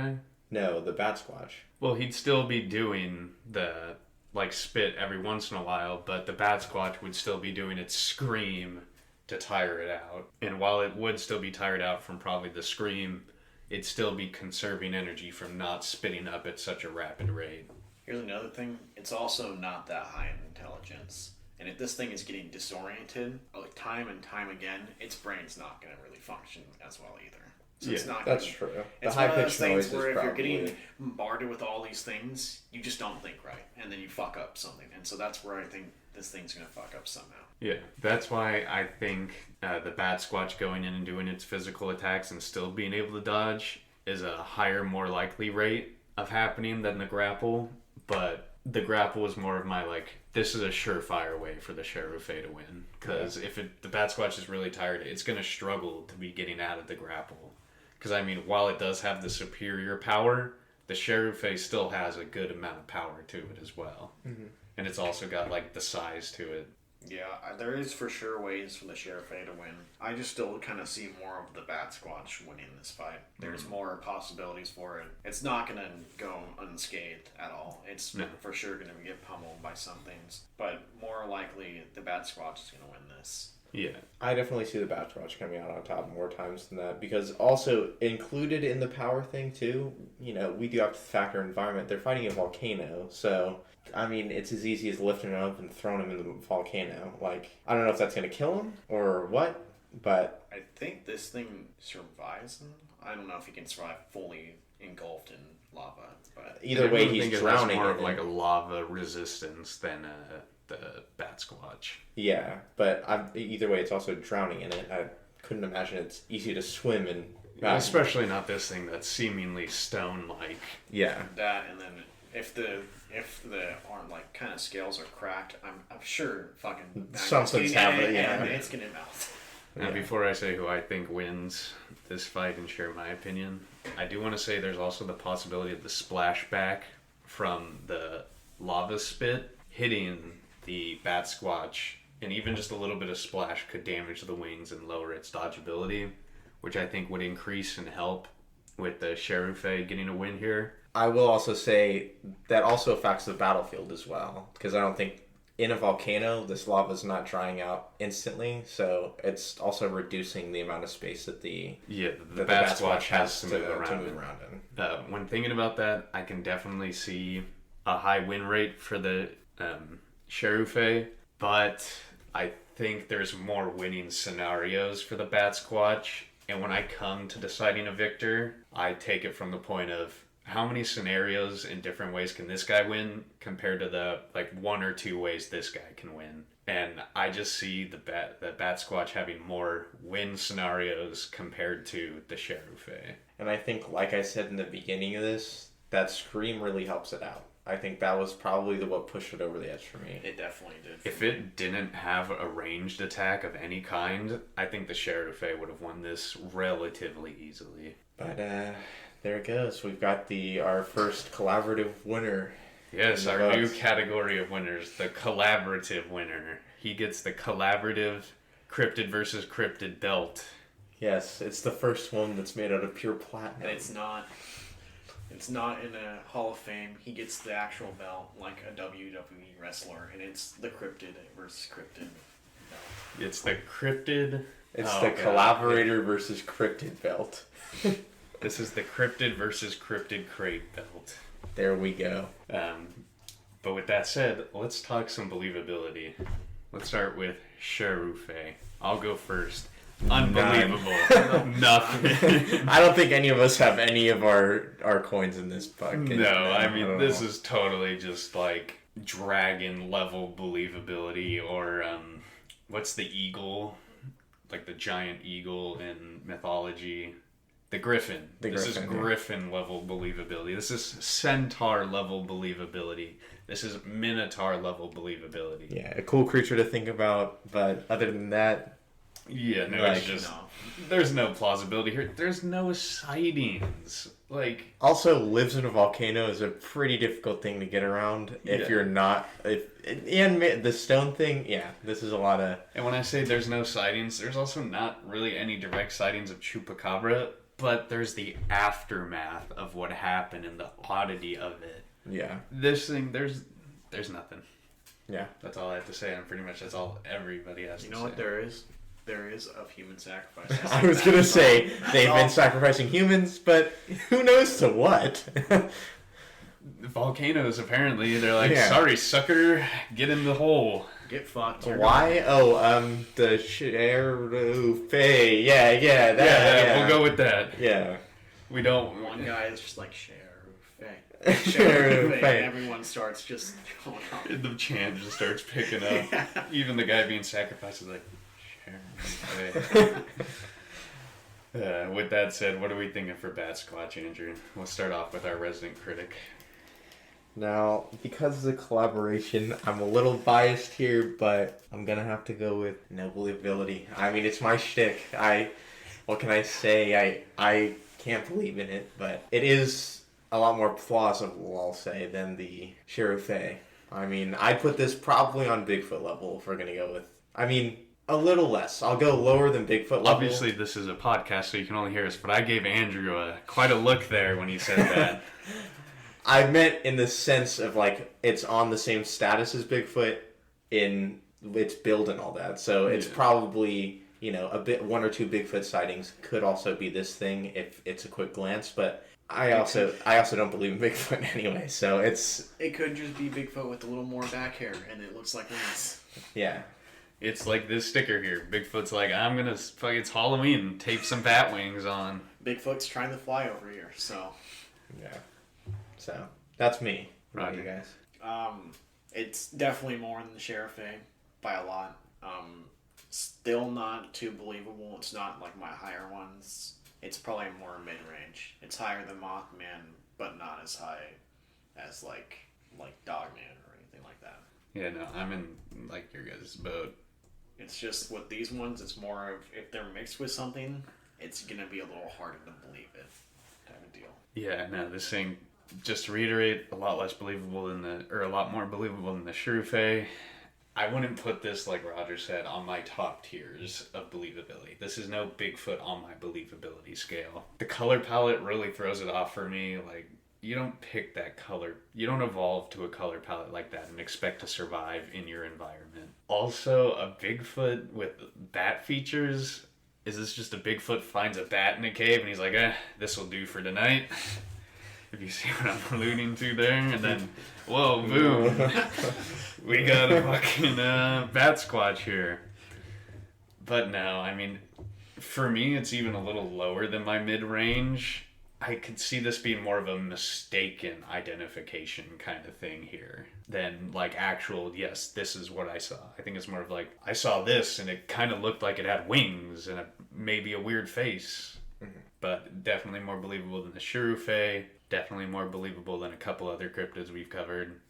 No, the Bat Squatch. Well, he'd still be doing the, like, spit every once in a while, but the Bat Squatch would still be doing its scream to tire it out. And while it would still be tired out from probably the scream, it'd still be conserving energy from not spitting up at such a rapid rate. Here's another thing. It's also not that high in intelligence. And if this thing is getting disoriented, like time and time again, its brain's not going to really function as well either. So it's not that's gonna, true. The It's one of those high-pitched noise things where is if probably... you're getting bombarded with all these things, you just don't think right. And then you fuck up something. And so that's where I think this thing's going to fuck up somehow. Yeah, that's why I think the Bat Squatch going in and doing its physical attacks and still being able to dodge is a higher, more likely rate of happening than the grapple. But the grapple is more of my, like, this is a surefire way for the Sheriff to win. Because if the Bat Squatch is really tired, it's going to struggle to be getting out of the grapple. Because, I mean, while it does have the superior power, the Sheriff still has a good amount of power to it as well. Mm-hmm. And it's also got, like, the size to it. Yeah, there is for sure ways for the Sheriff to win. I just still kind of see more of the Bat Squatch winning this fight. There's more possibilities for it. It's not going to go unscathed at all. It's for sure going to get pummeled by some things. But more likely, the Bat Squatch is going to win this. Yeah. I definitely see the Bat Squatch coming out on top more times than that, because also included in the power thing too, you know, we do have to factor environment. They're fighting a volcano, so I mean, it's as easy as lifting him up and throwing him in the volcano. Like, I don't know if that's going to kill him or what, but I think this thing survives him. I don't know if he can survive fully engulfed in lava, but either way, he's drowning. More of like a lava resistance than the Bat Squatch. Yeah, but either way, it's also drowning in it. I couldn't imagine it's easy to swim in. Especially not this thing that's seemingly stone-like. Yeah. That, and then if the arm like kind of scales are cracked, I'm sure fucking something's happening. Yeah, it's gonna melt. Now, before I say who I think wins this fight and share my opinion, I do want to say there's also the possibility of the splashback from the lava spit hitting the Bat Squatch, and even just a little bit of splash could damage the wings and lower its dodgeability, which I think would increase and help with the Sheriff getting a win here. I will also say that also affects the battlefield as well, because I don't think in a volcano this lava is not drying out instantly, so it's also reducing the amount of space that the Bat Squatch has to move around in. When thinking about that, I can definitely see a high win rate for the Sheriff, but I think there's more winning scenarios for the Bat Squatch, and when I come to deciding a victor, I take it from the point of how many scenarios in different ways can this guy win compared to the like one or two ways this guy can win. And I just see the Bat Squatch having more win scenarios compared to the Sheriff. And I think, like I said in the beginning of this, that scream really helps it out. I think that was probably what pushed it over the edge for me. It definitely did. If it didn't have a ranged attack of any kind, I think the Sheriff would have won this relatively easily. But there it goes. We've got our first collaborative winner. Yes, our new category of winners, the collaborative winner. He gets the collaborative Cryptid versus Cryptid belt. Yes, it's the first one that's made out of pure platinum. And it's not in a Hall of Fame. He gets the actual belt like a WWE wrestler, and it's the Cryptid versus Cryptid belt. It's the Cryptid. It's the Collaborator versus Cryptid belt. This is the Cryptid versus Cryptid crate belt. There we go. But with that said, let's talk some believability. Let's start with Sheriff. I'll go first. Unbelievable. Nothing. I don't think any of us have any of our coins in this bucket. No, I mean, this is totally just like dragon level believability, or what's the eagle? Like the giant eagle in mythology. The griffin. This is griffin level believability. This is centaur level believability. This is minotaur level believability. Yeah, a cool creature to think about, but other than that... Yeah, no, it's just... No. There's no plausibility here. There's no sightings. Like... Also, lives in a volcano is a pretty difficult thing to get around if you're not... And the stone thing, yeah, this is a lot of... And when I say there's no sightings, there's also not really any direct sightings of Chupacabra, but there's the aftermath of what happened and the oddity of it. Yeah. This thing, there's nothing. Yeah. That's all I have to say, and pretty much that's all everybody has to say. You know what there is? There is of human sacrifice. I was going to say, they've been sacrificing humans, but who knows to what? volcanoes, apparently. They're like, Yeah. sorry, sucker, get in the hole. Get fucked. Why? The sheriff. Yeah, that. Yeah, we'll go with that. Yeah. We don't... One guy is just like, Sheriff. Sheriff. And everyone starts just going on. The chant just starts picking up. Even the guy being sacrificed is like, Sheriff. With that said, what are we thinking for Bat Squatch, Andrew? We'll start off with our resident critic. Now, because of the collaboration, I'm a little biased here, but I'm gonna have to go with no believability. I mean, it's my shtick. What can I say? I can't believe in it, but it is a lot more plausible, I'll say, than the Sheriff. I mean, I'd put this probably on Bigfoot level if we're gonna go with. I mean, a little less. I'll go lower than Bigfoot level. Obviously, this is a podcast, so you can only hear us, but I gave Andrew quite a look there when he said that. I meant in the sense of, like, it's on the same status as Bigfoot in its build and all that. So it's probably, one or two Bigfoot sightings could also be this thing if it's a quick glance. But I also don't believe in Bigfoot anyway. So it could just be Bigfoot with a little more back hair, and it looks like wings. Yeah. It's like this sticker here. Bigfoot's like, I'm gonna it's Halloween, tape some bat wings on. Bigfoot's trying to fly over here, so. Yeah. So, that's me. What about Roger. you guys? It's definitely more than the Sheriff by a lot. Still not too believable. It's not like my higher ones. It's probably more mid-range. It's higher than Mothman, but not as high as like Dogman or anything like that. Yeah, no, I'm in like your guys' boat. It's just with these ones, it's more of if they're mixed with something, it's gonna be a little harder to believe it, type of deal. Yeah, no, this thing, just to reiterate, a lot more believable than the Shrew. I wouldn't put this, like Roger said, on my top tiers of believability. This is no Bigfoot on my believability scale. The color palette really throws it off for me. Like, you don't pick that color. You don't evolve to a color palette like that and expect to survive in your environment. Also, a Bigfoot with bat features. Is this just a Bigfoot finds a bat in a cave and he's like, this will do for tonight? If you see what I'm alluding to there. And then, whoa, boom. We got a fucking bat squatch here. But no, I mean, for me, it's even a little lower than my mid-range. I could see this being more of a mistaken identification kind of thing here than like actual, yes, this is what I saw. I think it's more of like, I saw this and it kind of looked like it had wings and maybe a weird face. Mm-hmm. But definitely more believable than the Shrew. Definitely more believable than a couple other cryptids we've covered.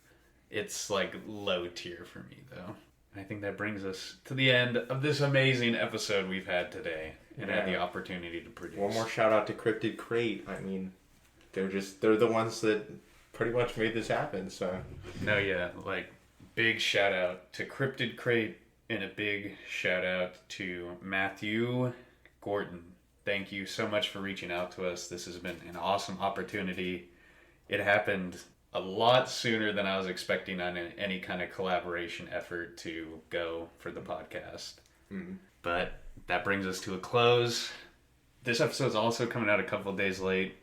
It's like low tier for me though. And I think that brings us to the end of this amazing episode we've had today and had the opportunity to produce. One more shout out to Cryptid Crate. I mean, they're the ones that pretty much made this happen, so. No, yeah, like big shout out to Cryptid Crate and a big shout out to Matthew Gordon. Thank you so much for reaching out to us. This has been an awesome opportunity. It happened a lot sooner than I was expecting on any kind of collaboration effort to go for the podcast. Mm-hmm. But that brings us to a close. This episode is also coming out a couple of days late.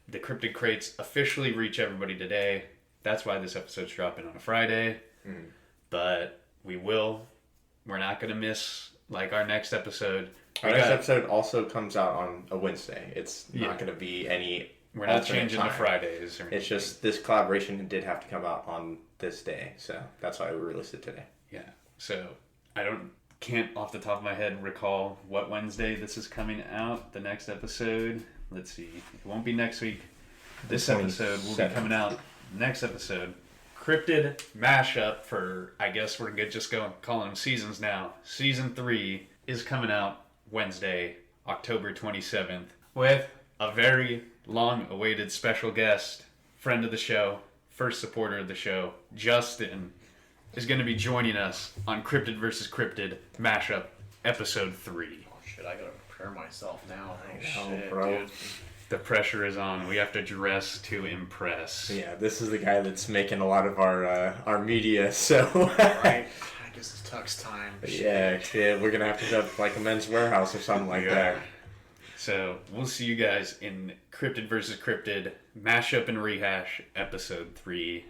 The Cryptid Crates officially reach everybody today. That's why this episode's dropping on a Friday. Mm-hmm. But we're not going to miss like our next episode. Our next episode also comes out on a Wednesday. It's not going to be any. We're not changing the Fridays. It's just this collaboration did have to come out on this day, so that's why we released it today. Yeah. So I can't off the top of my head recall what Wednesday this is coming out. The next episode. Let's see. It won't be next week. This episode will be coming out next episode. Cryptid mashup for, I guess we're good just calling them seasons now. Season 3 is coming out Wednesday, October 27th, with a very long-awaited special guest, friend of the show, first supporter of the show, Justin, is going to be joining us on Cryptid vs. Cryptid mashup episode 3. Oh shit, I gotta prepare myself now. Oh shit, bro. Dude. The pressure is on. We have to dress to impress. Yeah, this is the guy that's making a lot of our media, so. Right. I guess it's tux time. Yeah, we're gonna have to have like a Men's Warehouse or something like that. So we'll see you guys in Cryptid versus Cryptid Mashup and Rehash episode 3.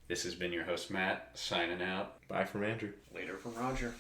This has been your host Matt, signing out. Bye from Andrew. Later from Roger.